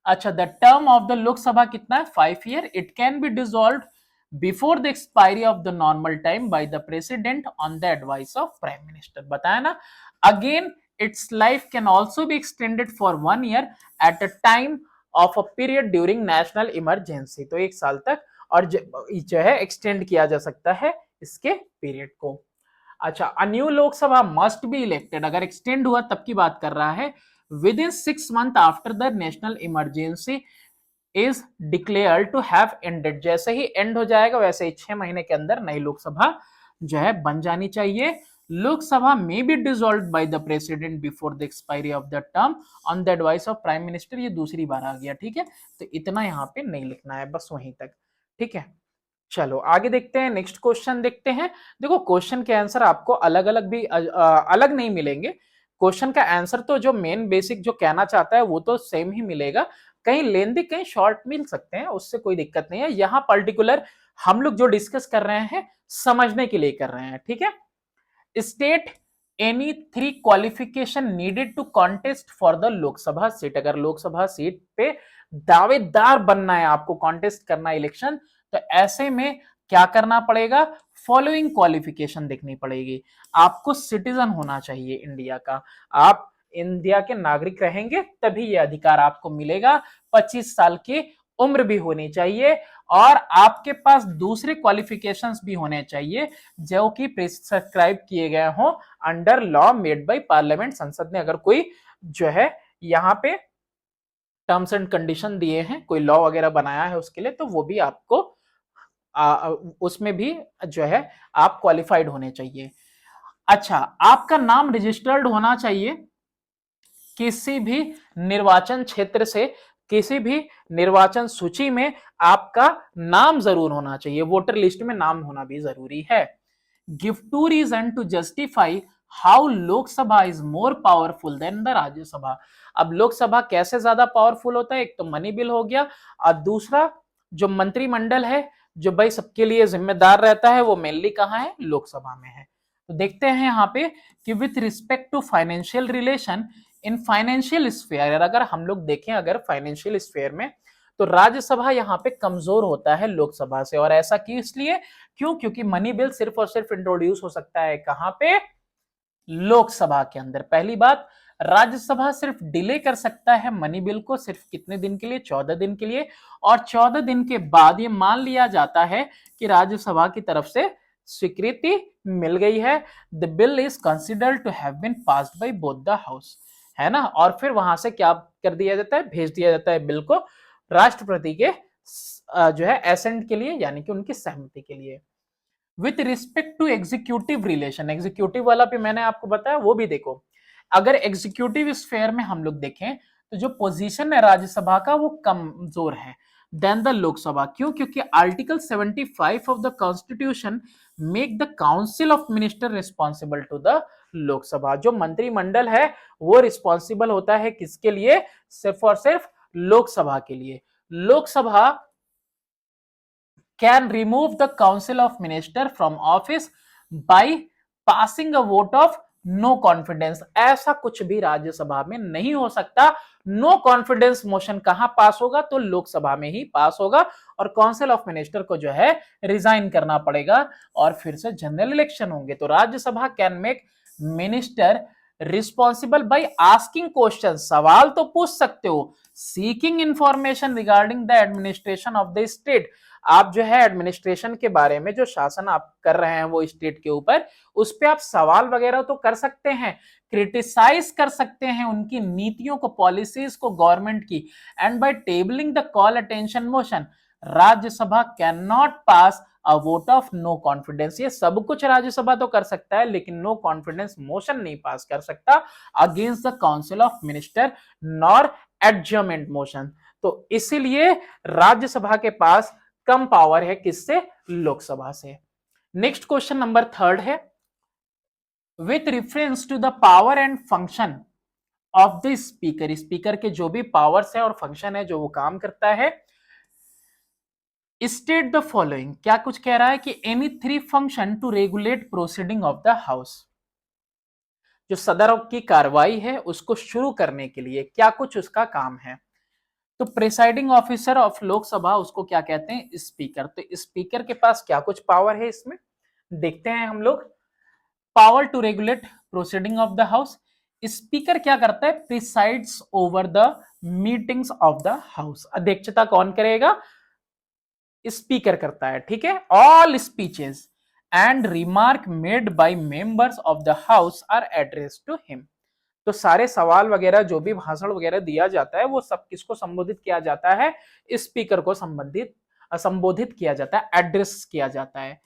Speaker 1: अच्छा, the term of the Lok Sabha कितना है, 5 year। It can be dissolve before the expiry of the normal time by the president on the advice of prime minister, बताया ना। Again its life can also be extended for 1 year at a time of a period during national emergency, तो 1 साल तक और जो है extend किया जा सकता है इसके पीरियड को। अच्छा, a new Lok Sabha must be elected, अगर एक्सटेंड हुआ तब की बात कर रहा है, within 6 months after the national emergency is declare to have ended, जैसे ही एंड हो जाएगा वैसे ही 6 महीने के अंदर नई लोकसभा जो है बन जानी चाहिए। लोकसभा में be dissolved by the president before the expiry of the term on the advice of prime minister, ये दूसरी बार आ गया, ठीक है। तो इतना यहाँ पे नहीं लिखना है, बस वहीं तक, ठीक है। चलो आगे देखते हैं, नेक्स्ट क्वेश्चन देखते हैं। देखो क्वेश्चन के आंसर आपको अलग अलग भी अलग नहीं मिलेंगे। क्वेश्चन का आंसर तो जो मेन बेसिक जो कहना चाहता है वो तो सेम ही मिलेगा, कहीं लेंदी कहीं शॉर्ट मिल सकते हैं, उससे कोई दिक्कत नहीं है। यहाँ पर्टिकुलर हम लोग जो डिस्कस कर रहे हैं समझने के लिए कर रहे हैं, ठीक है। State any 3 qualification needed to contest for the Lok Sabha seat, अगर लोकसभा सीट पे दावेदार बनना है, आपको कॉन्टेस्ट करना है इलेक्शन, तो ऐसे में क्या करना पड़ेगा, फॉलोइंग क्वालिफिकेशन देखनी पड़ेगी। आपको सिटीजन होना चाहिए इंडिया का, आप इंडिया के नागरिक रहेंगे तभी ये अधिकार आपको मिलेगा। 25 साल की उम्र भी होनी चाहिए और आपके पास दूसरे क्वालिफिकेशंस भी होने चाहिए जो कि प्रिस्क्राइब किए गए हों under law made by parliament, संसद ने अगर कोई जो है यहाँ पे टर्म्स एंड कंडीशन दिए हैं, कोई लॉ वगैरह बनाया है उसके लिए, तो वो भी आपको उसमें भी जो है आप क्वालिफाइड होने चाहिए। अच्छा, आपका नाम रजिस्टर्ड होना चाहिए किसी भी निर्वाचन क्षेत्र से, किसी भी निर्वाचन सूची में आपका नाम जरूर होना चाहिए, वोटर लिस्ट में नाम होना भी जरूरी है। Give 2 reason to justify how Lok Sabha is more powerful than the Rajya Sabha. अब लोकसभा कैसे ज्यादा पावरफुल होता है, एक तो मनी बिल हो गया और दूसरा जो मंत्रिमंडल है जो भाई सबके लिए जिम्मेदार रहता है वो मेनली कहाँ है, लोकसभा में है। तो देखते हैं यहाँ पे कि with respect to financial relation in financial sphere, अगर हम लोग देखें अगर फाइनेंशियल स्फेयर में, तो राज्यसभा यहाँ पे कमजोर होता है लोकसभा से। और ऐसा क्यों, इसलिए क्यों, क्योंकि मनी बिल सिर्फ और सिर्फ इंट्रोड्यूस हो सकता है कहां पे, लोकसभा के अंदर। पहली बात, राज्यसभा सिर्फ डिले कर सकता है मनी बिल को, सिर्फ कितने दिन के लिए, 14 दिन के लिए, और 14 दिन के बाद ये मान लिया जाता है कि राज्यसभा की तरफ से स्वीकृति मिल गई है, the bill is considered to have been passed by both the house, है ना। और फिर वहां से क्या कर दिया जाता है, भेज दिया जाता है बिल को राष्ट्रपति के जो है एसेंट के लिए, यानी कि उनकी सहमति के लिए। With respect to executive relation, executive वाला भी मैंने आपको बताया, वो भी देखो। अगर एग्जीक्यूटिव स्फेयर में हम लोग देखें तो जो पोजीशन है राज्यसभा का वो कमजोर है देन द लोकसभा। क्यों, क्योंकि article 75 of the constitution make the council of minister responsible to the Lok Sabha. जो मंत्रिमंडल है वो रिस्पॉन्सिबल होता है किसके लिए, सिर्फ और सिर्फ लोकसभा के लिए। Lok Sabha can remove the council of minister from office by passing a vote of no confidence. ऐसा कुछ भी राज्यसभा में नहीं हो सकता। नो कॉन्फिडेंस मोशन कहां पास होगा, तो लोकसभा में ही पास होगा और काउंसिल ऑफ मिनिस्टर को जो है रिजाइन करना पड़ेगा और फिर से जनरल इलेक्शन होंगे। तो Rajya Sabha can make minister responsible by asking question, सवाल तो पूछ सकते हो, seeking information regarding the administration of the state. आप जो है एडमिनिस्ट्रेशन के बारे में जो शासन आप कर रहे हैं वो स्टेट के ऊपर, उस पे आप सवाल वगैरह तो कर सकते हैं, क्रिटिसाइज कर सकते हैं उनकी नीतियों को, पॉलिसीज को गवर्नमेंट की। And by tabling the call attention motion, Rajya Sabha can not pass a vote of no confidence. ये सब कुछ राज्यसभा तो कर सकता है लेकिन नो कॉन्फिडेंस मोशन नहीं पास कर सकता against the council of minister nor adjournment motion. तो इसीलिए राज्यसभा के पास कम पावर है किससे, लोकसभा से। नेक्स्ट क्वेश्चन नंबर 3 है, with reference to the power and function of the speaker, speaker के जो भी पावर्स है और फंक्शन है जो वो काम करता है, स्टेट द फॉलोइंग। क्या कुछ कह रहा है कि any 3 function to regulate proceeding of the house, जो सदर की कार्रवाई है उसको शुरू करने के लिए क्या कुछ उसका काम है। तो प्रिसाइडिंग ऑफिसर ऑफ लोकसभा उसको क्या कहते हैं, स्पीकर। तो स्पीकर के पास क्या कुछ पावर है इसमें, देखते हैं हम लोग। Power to regulate proceeding of the house, speaker क्या करता है, presides over the meetings of the house. अध्यक्षता कौन करेगा, स्पीकर करता है, ठीक है। All speeches and remark made by members of the house are address to him. तो सारे सवाल वगैरह जो भी भाषण वगैरह दिया जाता है वो सब किसको संबोधित किया जाता है, स्पीकर को संबोधित किया जाता है, एड्रेस किया जाता है।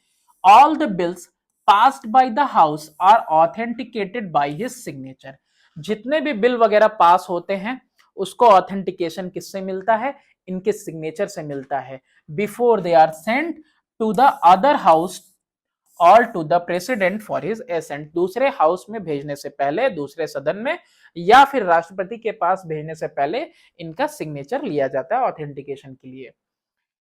Speaker 1: All the bills passed by the house are authenticated by his signature. जितने भी बिल वगैरह पास होते हैं उसको ऑथेंटिकेशन किससे मिलता है, इनके सिग्नेचर से मिलता है। Before they are sent to the other house और to the president for his assent. दूसरे हाउस में भेजने से पहले, दूसरे सदन में या फिर राष्ट्रपति के पास भेजने से पहले इनका सिग्नेचर लिया जाता है ऑथेंटिकेशन के लिए।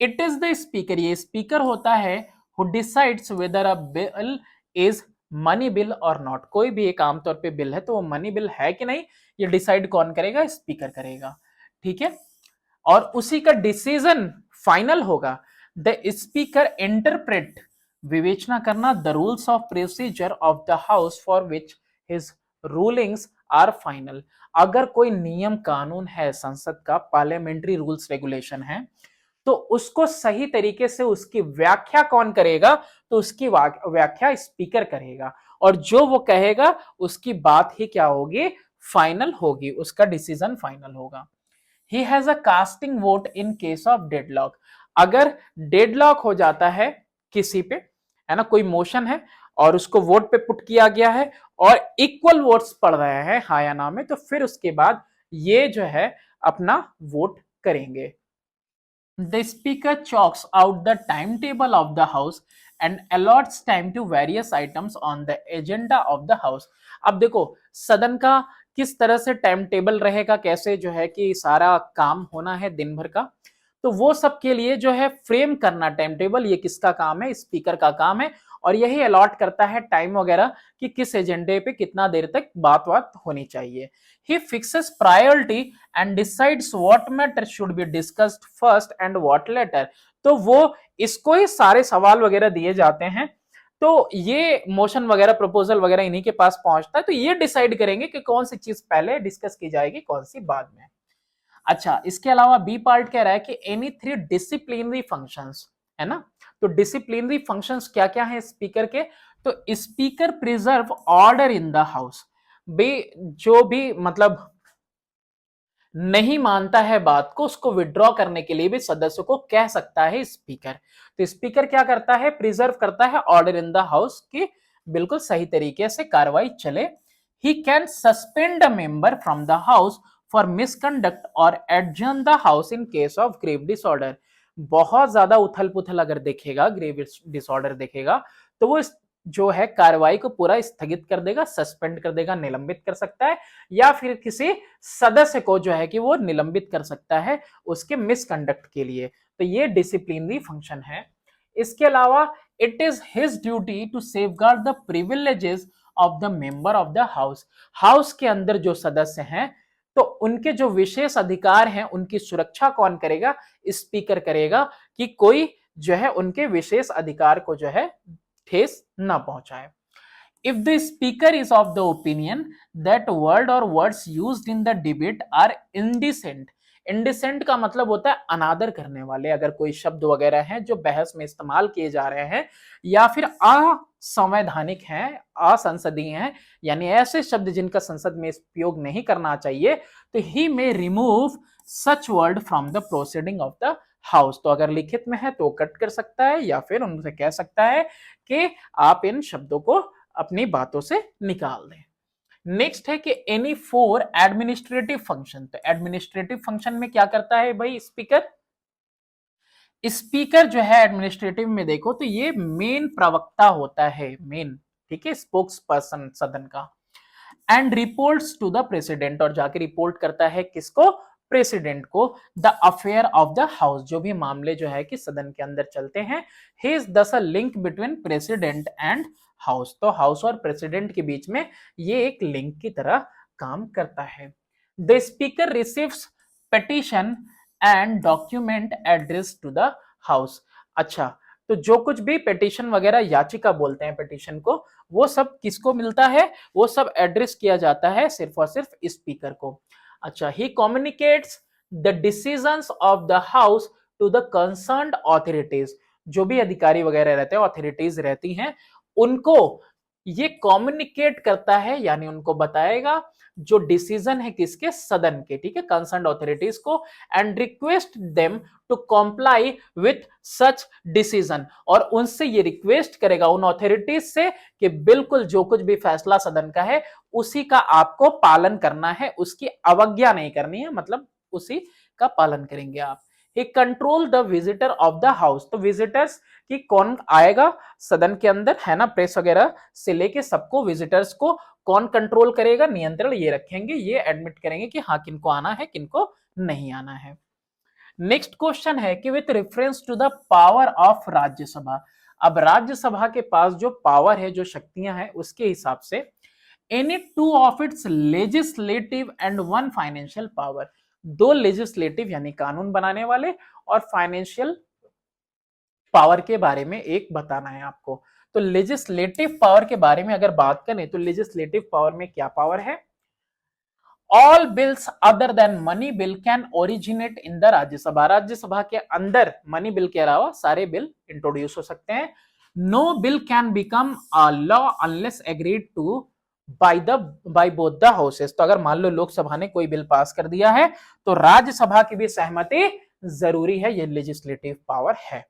Speaker 1: इट इज द स्पीकर, ये स्पीकर होता है, who decides whether a bill is money bill और नॉट। कोई भी एक आमतौर पे बिल है तो वो मनी बिल है कि नहीं, ये डिसाइड कौन करेगा, स्पीकर करेगा। ठीक है, और उसी का डिसीजन फाइनल होगा। द स्पीकर इंटरप्रेट, विवेचना करना, the rules of procedure of the house for which his rulings are final. अगर कोई नियम कानून है संसद का, पार्लियामेंट्री रूल्स रेगुलेशन है, तो उसको सही तरीके से उसकी व्याख्या कौन करेगा, तो उसकी व्याख्या स्पीकर करेगा, और जो वो कहेगा उसकी बात ही क्या होगी, फाइनल होगी, उसका डिसीजन फाइनल होगा। He has a casting vote in case of deadlock. अगर डेडलॉक हो जाता है किसी पे, है ना, कोई मोशन है और उसको वोट पे पुट किया गया है और इक्वल वोट्स पड़ रहे हैं हाँ या ना में, तो फिर उसके बाद ये जो है अपना वोट करेंगे। The speaker chalks out the timetable of the house and allots time to various items on the agenda of the house। अब देखो सदन का किस तरह से टाइम टेबल रहेगा, कैसे जो है कि सारा काम होना है दिन भर का, तो वो सब के लिए जो है फ्रेम करना टाइम टेबल, ये किसका काम है, स्पीकर का काम है। और यही अलॉट करता है टाइम वगैरह कि किस एजेंडे पे कितना देर तक बात होनी चाहिए। He fixes priority and decides what matter should be discussed first and what later। तो वो इसको ही सारे सवाल वगैरह दिए जाते हैं, तो ये मोशन वगैरह प्रपोजल वगैरह इन्हीं के पास पहुंचता है, तो ये डिसाइड करेंगे कि कौन सी चीज पहले डिस्कस की जाएगी, कौन सी बाद में। अच्छा, इसके अलावा बी पार्ट कह रहा है कि एनी थ्री डिसिप्लिनरी फंक्शंस, है ना, तो डिसिप्लिनरी फंक्शंस क्या क्या है स्पीकर के, तो speaker preserve order in the house. जो भी मतलब नहीं मानता है बात को, उसको विड्रॉ करने के लिए भी सदस्य को कह सकता है स्पीकर। तो स्पीकर क्या करता है, प्रिजर्व करता है ऑर्डर इन द हाउस की बिल्कुल सही तरीके से कार्रवाई चले। He can suspend a member from the house for misconduct और adjourn the house in case of grave disorder. बहुत ज्यादा उथल पुथल अगर देखेगा, ग्रेव डिसऑर्डर देखेगा, तो वो जो है कार्रवाई को पूरा स्थगित कर देगा, सस्पेंड कर देगा, निलंबित कर सकता है, या फिर किसी सदस्य को जो है कि वो निलंबित कर सकता है उसके मिसकंडक्ट के लिए। तो ये डिसिप्लिनरी फंक्शन है। इसके अलावा it is his duty to safeguard the privileges of the member of the house. House के अंदर जो सदस्य हैं तो उनके जो विशेष अधिकार हैं उनकी सुरक्षा कौन करेगा, स्पीकर करेगा, कि कोई जो है उनके विशेष अधिकार को जो है ठेस ना पहुंचाए। If the speaker is of the opinion that word or words used in the debate are indecent, indecent का मतलब होता है अनादर करने वाले, अगर कोई शब्द वगैरह हैं जो बहस में इस्तेमाल किए जा रहे हैं या फिर असंवैधानिक हैं, असंसदीय हैं, यानी ऐसे शब्द जिनका संसद में उपयोग नहीं करना चाहिए, तो he may remove such word from the proceeding of the house. तो अगर लिखित में है तो कट कर सकता है या फिर उनसे कह सकता है कि आप इन शब्दों को अपनी बातों से निकाल दें। नेक्स्ट है कि एनी फोर एडमिनिस्ट्रेटिव फंक्शन। तो एडमिनिस्ट्रेटिव फंक्शन में क्या करता है भाई स्पीकर, स्पीकर जो है एडमिनिस्ट्रेटिव में देखो तो ये मेन प्रवक्ता होता है, मेन, ठीक है, स्पोक्स पर्सन सदन का। And reports to the president, और जाके रिपोर्ट करता है किसको, प्रेसिडेंट को, the affair of the house, जो भी मामले जो है कि सदन के अंदर चलते हैं। ही इज दस a link between president and house. तो हाउस और प्रेसिडेंट के बीच में ये एक लिंक की तरह काम करता है। The speaker receives petition and document address to the house. अच्छा, तो जो कुछ भी पिटीशन वगैरह, याचिका बोलते हैं पिटीशन को, वो सब किसको मिलता है, वो सब एड्रेस किया जाता है सिर्फ और सिर्फ स्पीकर को। अच्छा, he communicates the decisions of the house to the concerned authorities. जो भी अधिकारी वगैरह रहते हैं, ऑथोरिटीज रहती हैं, उनको ये कम्युनिकेट करता है, यानी उनको बताएगा जो डिसीजन है किसके, सदन के, ठीक है, कंसर्न अथॉरिटीज को, and request them to comply with such decision, और उनसे ये रिक्वेस्ट करेगा उन अथॉरिटीज से कि बिल्कुल जो कुछ भी फैसला सदन का है उसी का आपको पालन करना है, उसकी अवज्ञा नहीं करनी है, मतलब उसी का पालन करेंगे आप। He control the visitor of the house, तो विजिटर्स की कौन आएगा सदन के अंदर, है ना, प्रेस वगैरह से लेके सबको, विजिटर्स को कौन कंट्रोल करेगा, नियंत्रण ये रखेंगे, ये एडमिट करेंगे कि हाँ किनको आना है किनको नहीं आना है। नेक्स्ट क्वेश्चन है कि with reference to the power of Rajya Sabha, अब राज्यसभा के पास जो पावर है, जो शक्तियां हैं, उसके हिसाब से any two of it's legislative and one financial power, दो लेजिस्लेटिव यानी कानून बनाने वाले और फाइनेंशियल पावर के बारे में एक बताना है आपको। तो लेजिस्लेटिव पावर के बारे में अगर बात करें तो लेजिस्लेटिव पावर में क्या पावर है, all bills other than money bill can originate in the Rajya Sabha, Rajya Sabha के अंदर मनी बिल के अलावा सारे बिल इंट्रोड्यूस हो सकते हैं। No bill can become a law unless agreed to by both the houses, तो अगर मान लो लोकसभा ने कोई बिल पास कर दिया है तो राज्यसभा की भी सहमति जरूरी है, ये लेजिस्लेटिव पावर है।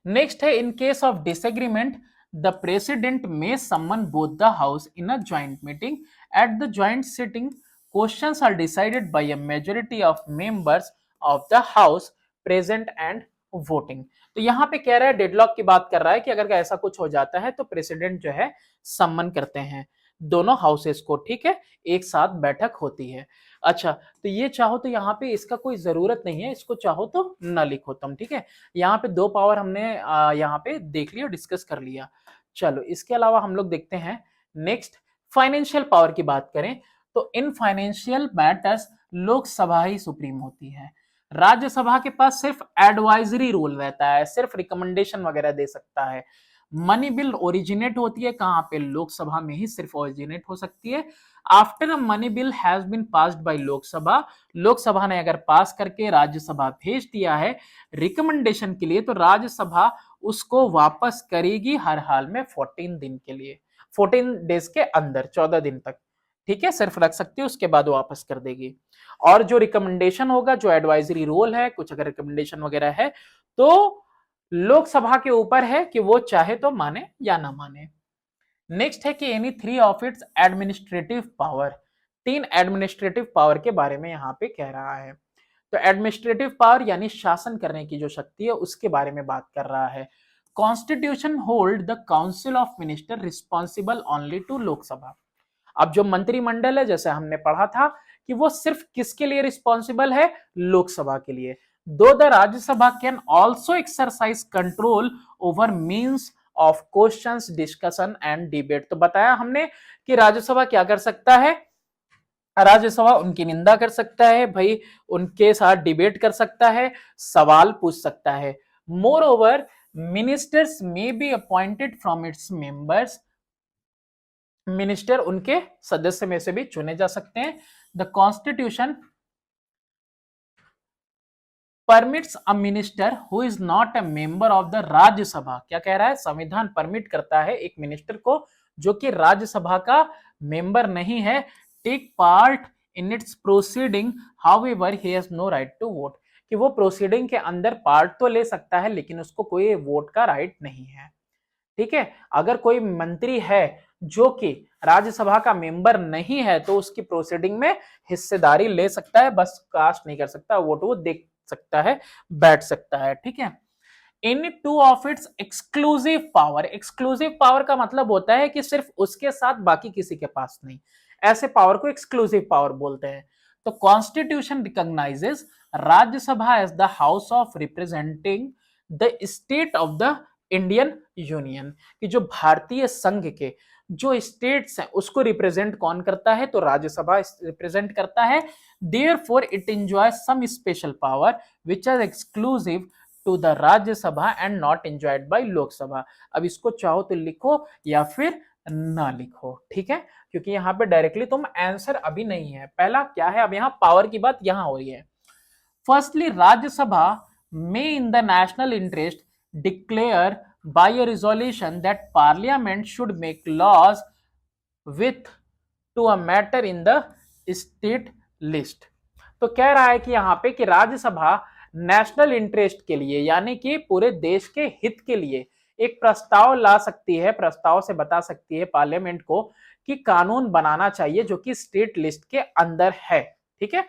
Speaker 1: नेक्स्ट है in case of disagreement the president may summon both the house in a joint meeting, at the joint sitting questions are decided by a majority of members of the house present and voting. तो यहां पे कह रहा है, deadlock की बात कर रहा है कि अगर ऐसा कुछ हो जाता है तो प्रेसिडेंट जो है सम्मन करते हैं दोनों हाउसेस को, ठीक है, एक साथ बैठक होती है। अच्छा, तो ये चाहो तो यहाँ पे इसका कोई जरूरत नहीं है, इसको चाहो तो ना लिखो तुम, ठीक है। यहाँ पे दो पावर हमने यहाँ पे देख लिया, डिस्कस कर लिया। चलो इसके अलावा हम लोग देखते हैं नेक्स्ट, फाइनेंशियल पावर की बात करें तो in financial matters Lok Sabha he supreme होती है, राज्यसभा के पास सिर्फ एडवाइजरी रोल रहता है, सिर्फ रिकमेंडेशन वगैरह दे सकता है। मनी बिल ओरिजिनेट होती है कहां पे, लोकसभा में ही सिर्फ ओरिजिनेट हो सकती है। After a money bill has been passed by Lok Sabha, Lok Sabha ने अगर पास करके राज्यसभा भेज दिया है रिकमेंडेशन के लिए, तो राज्यसभा उसको वापस करेगी हर हाल में 14 दिन के लिए, 14 डेज के अंदर, 14 दिन तक, ठीक है, सिर्फ रख सकती है, उसके बाद वापस कर देगी। और जो रिकमेंडेशन होगा, जो एडवाइजरी रोल है, कुछ अगर रिकमेंडेशन वगैरह है तो लोकसभा के ऊपर है कि वो चाहे तो माने या ना माने। नेक्स्ट है कि any three of its administrative power, तीन एडमिनिस्ट्रेटिव पावर के बारे में यहां पे कह रहा है। तो एडमिनिस्ट्रेटिव पावर यानी शासन करने की जो शक्ति है उसके बारे में बात कर रहा है। Constitution hold the council of minister responsible only to Lok Sabha, अब जो मंत्रिमंडल है जैसे हमने पढ़ा था कि वो सिर्फ किसके लिए रिस्पॉन्सिबल है, लोकसभा के लिए। दो the Rajya Sabha can also exercise control over means of questions discussion and debate, तो बताया हमने कि राज्यसभा क्या कर सकता है, राज्यसभा उनकी निंदा कर सकता है भाई, उनके साथ डिबेट कर सकता है, सवाल पूछ सकता है। More over ministers may be appointed from its members, minister उनके सदस्य में से भी चुने जा सकते हैं। The constitution permits a minister who is not a member of the Rajya Sabha, क्या कह रहा है, संविधान परमिट करता है एक मिनिस्टर को जो कि राज्यसभा का मेंबर नहीं है, take part in its proceeding, however he has no right to vote, कि वो प्रोसीडिंग के अंदर पार्ट तो ले सकता है लेकिन उसको कोई वोट का राइट नहीं है, ठीक है। अगर कोई मंत्री है जो कि राज्यसभा का मेंबर नहीं है तो उसकी प्रोसीडिंग में हिस्सेदारी ले सकता है, बस कास्ट नहीं कर सकता, वोट वो देख सकता है, बैठ सकता है, ठीक है। In two of its exclusive power, exclusive power का मतलब होता है कि सिर्फ उसके साथ बाकी किसी के पास नहीं, ऐसे पावर को एक्सक्लूसिव पावर बोलते हैं। तो constitution recognizes Rajya Sabha as the house of representing the state of the Indian union, कि जो भारतीय संघ के जो स्टेट्स हैं उसको रिप्रेजेंट कौन करता है, तो राज्यसभा रिप्रेजेंट करता है। Therefore it enjoy some special power which are exclusive to the Rajya Sabha and not enjoyed by Lok Sabha. अब इसको चाहो तो लिखो या फिर ना लिखो, ठीक है, क्योंकि यहाँ पे डायरेक्टली तुम आंसर अभी नहीं है, पहला क्या है, अब यहाँ पावर की बात यहाँ हो रही है। Firstly Rajya Sabha may in the national interest declare by a resolution that parliament should make laws with to a matter in the state list. तो कह रहा है कि यहाँ पे कि राज्यसभा नेशनल इंटरेस्ट के लिए यानी कि पूरे देश के हित के लिए एक प्रस्ताव ला सकती है, प्रस्ताव से बता सकती है पार्लियामेंट को कि कानून बनाना चाहिए जो कि स्टेट लिस्ट के अंदर है, ठीक है,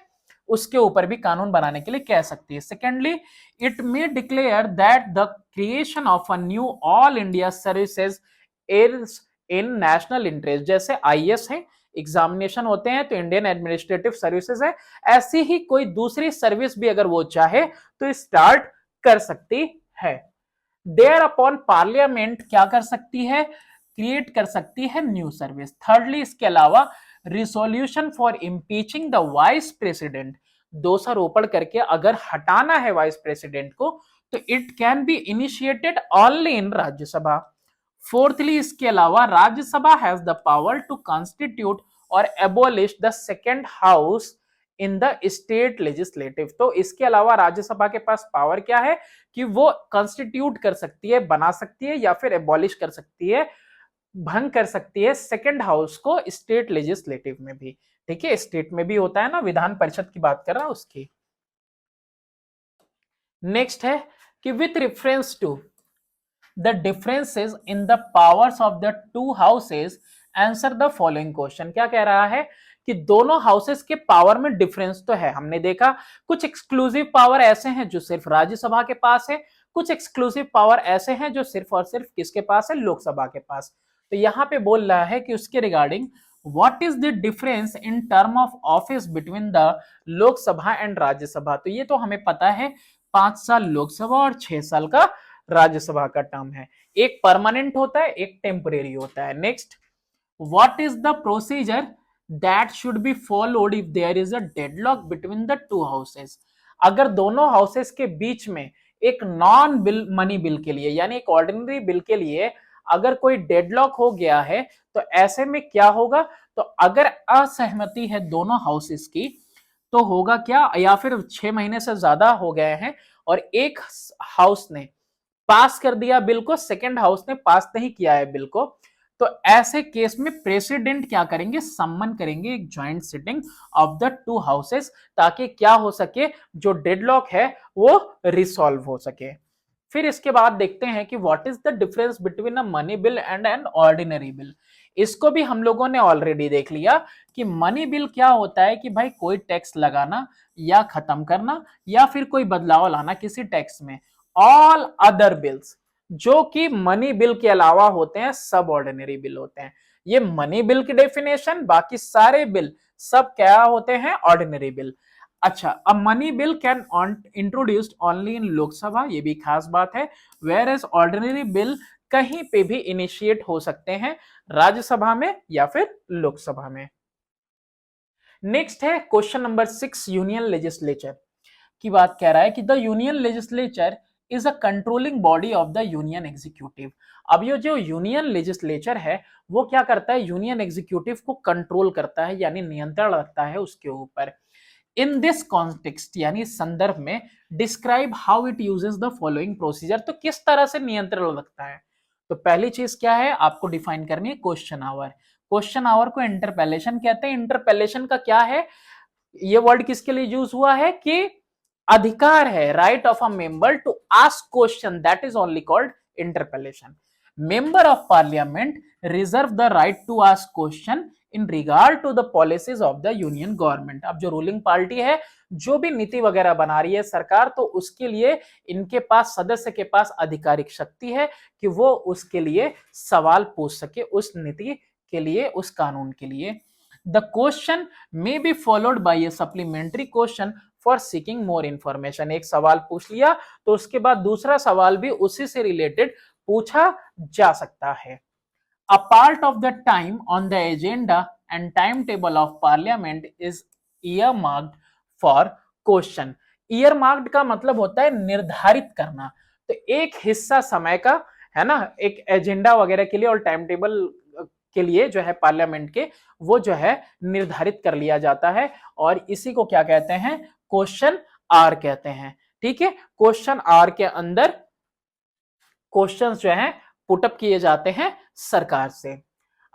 Speaker 1: उसके ऊपर भी कानून बनाने के लिए कह सकती है। Secondly, it may declare that the creation of a knew all India services is in national interest. जैसे आईएएस है, एग्जामिनेशन होते हैं तो इंडियन एडमिनिस्ट्रेटिव सर्विसेज है, ऐसी ही कोई दूसरी सर्विस भी अगर वो चाहे तो स्टार्ट कर सकती है। देयर अपॉन पार्लियामेंट क्या कर सकती है, क्रिएट कर सकती है न्यू सर्विस। थर्डली, इसके अलावा resolution for impeaching the vice president, दोषारोपण करके अगर हटाना है वाइस प्रेसिडेंट को तो it can be initiated only in Rajya Sabha. Fourthly, इसके अलावा Rajya Sabha has the power to constitute or abolish the second house in the state legislative. तो इसके अलावा राज्यसभा के पास पावर क्या है कि वो कॉन्स्टिट्यूट कर सकती है, बना सकती है या फिर एबॉलिश कर सकती है, भंग कर सकती है सेकेंड हाउस को स्टेट लेजिस्लेटिव में भी। ठीक है, स्टेट में भी होता है ना, विधान परिषद की बात कर रहा उसकी। नेक्स्ट है कि with reference to the differences in the powers of the two houses answer the following question. क्या कह रहा है कि दोनों हाउसेस के पावर में डिफरेंस तो है, हमने देखा कुछ एक्सक्लूसिव पावर ऐसे हैं जो सिर्फ राज्यसभा के पास है, कुछ एक्सक्लूसिव पावर ऐसे हैं जो सिर्फ और सिर्फ किसके पास है, लोकसभा के पास। तो यहां पे बोल रहा है कि उसके regarding what is the difference in term of office between the Lok Sabha and Rajya Sabha. तो ये तो हमें पता है 5 साल लोकसभा और 6 साल का राज्यसभा का टर्म है, एक परमानेंट होता है एक टेम्परेरी होता है। Next, what is the procedure that should be followed if there is a deadlock between the two houses. अगर दोनों हाउसेस के बीच में एक नॉन बिल मनी बिल के लिए यानी एक ऑर्डिनरी बिल के लिए अगर कोई डेडलॉक हो गया है तो ऐसे में क्या होगा, तो अगर असहमति है दोनों हाउसेस की तो होगा क्या, या फिर 6 महीने से ज्यादा हो गए हैं और एक हाउस ने पास कर दिया बिल को, सेकेंड हाउस ने पास नहीं किया है बिल को, तो ऐसे केस में प्रेसिडेंट क्या करेंगे, सम्मन करेंगे एक joint sitting of the two houses ताकि क्या हो सके, जो डेडलॉक है वो रिसॉल्व हो सके। फिर इसके बाद देखते हैं कि what is the difference between a money bill and an ordinary bill. इसको भी हम लोगों ने ऑलरेडी देख लिया कि मनी बिल क्या होता है कि भाई कोई टैक्स लगाना या खत्म करना या फिर कोई बदलाव लाना किसी टैक्स में। ऑल अदर बिल्स जो कि मनी बिल के अलावा होते हैं सब ऑर्डिनरी बिल होते हैं। ये मनी बिल की डेफिनेशन, बाकी सारे बिल सब क्या होते हैं, ऑर्डिनरी बिल। अच्छा, अ money bill can introduced only in Lok Sabha, ये भी खास बात है, वेयर एज ऑर्डिनरी बिल कहीं पे भी इनिशिएट हो सकते हैं, राज्यसभा में या फिर लोकसभा में। नेक्स्ट है क्वेश्चन नंबर 6, यूनियन लेजिस्लेचर की बात कह रहा है कि the union legislature is a controlling body of the union executive. अब ये जो यूनियन लेजिस्लेचर है वो क्या करता है, यूनियन एग्जीक्यूटिव को कंट्रोल करता है यानी नियंत्रण रखता है उसके ऊपर। इन दिस कॉन्टेक्स्ट यानी संदर्भ में describe how it uses the following procedure. तो किस तरह से नियंत्रण रखता है, तो पहली चीज क्या है आपको डिफाइन करनी है, क्वेश्चन आवर। क्वेश्चन आवर को इंटरपेलेशन कहते हैं। इंटरपेलेशन का क्या है, ये वर्ड किसके लिए यूज हुआ है कि अधिकार है, right of a member to ask question, that is only called interpellation. Member of parliament reserve the right to ask question in regard to the policies of the union government. अब जो ruling party है जो भी नीति वगैरह बना रही है सरकार, तो उसके लिए इनके पास, सदस्य के पास आधिकारिक शक्ति है कि वो उसके लिए सवाल पूछ सके, उस नीति के लिए, उस कानून के लिए। The question may be followed by A supplementary question for seeking more information. एक सवाल पूछ लिया तो उसके बाद दूसरा सवाल भी उसी से रिलेटेड पूछा जा सकता है। A part of the time on the agenda and timetable of parliament is earmarked for question। earmarked का मतलब होता है निर्धारित करना, तो एक हिस्सा समय का है ना, एक एजेंडा वगैरह के लिए और टाइम टेबल के लिए जो है पार्लियामेंट के, वो जो है निर्धारित कर लिया जाता है और इसी को क्या कहते हैं, क्वेश्चन आर कहते हैं। ठीक है, क्वेश्चन आर के अंदर क्वेश्चंस जो है पुटअप किए जाते हैं सरकार से।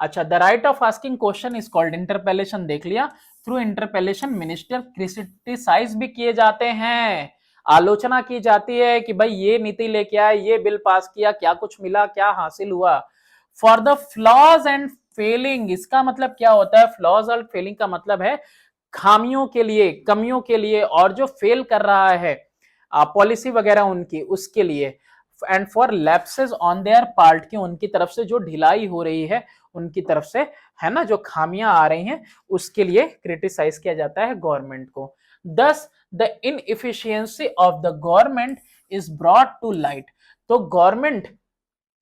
Speaker 1: अच्छा, the right of asking question is called interpellation, देख लिया। थ्रू इंटरपेलेशन मिनिस्टर क्रिटिसाइज भी किए जाते हैं, आलोचना की जाती है कि भाई ये नीति लेके आए, ये बिल पास किया, क्या कुछ मिला, क्या हासिल हुआ। For the flaws and failing, इसका मतलब क्या होता है? फ्लॉज और फेलिंग का मतलब है खामियों के लिए, कमियों के लिए, और जो फेल कर रहा है पॉलिसी वगैरह उनकी, उसके लिए। And for lapses on their part, की उनकी तरफ से जो ढिलाई हो रही है उनकी तरफ से, है ना, जो खामियां आ रही हैं उसके लिए क्रिटिसाइज किया जाता है गवर्नमेंट को। Thus the inefficiency of the government is brought to light, तो गवर्नमेंट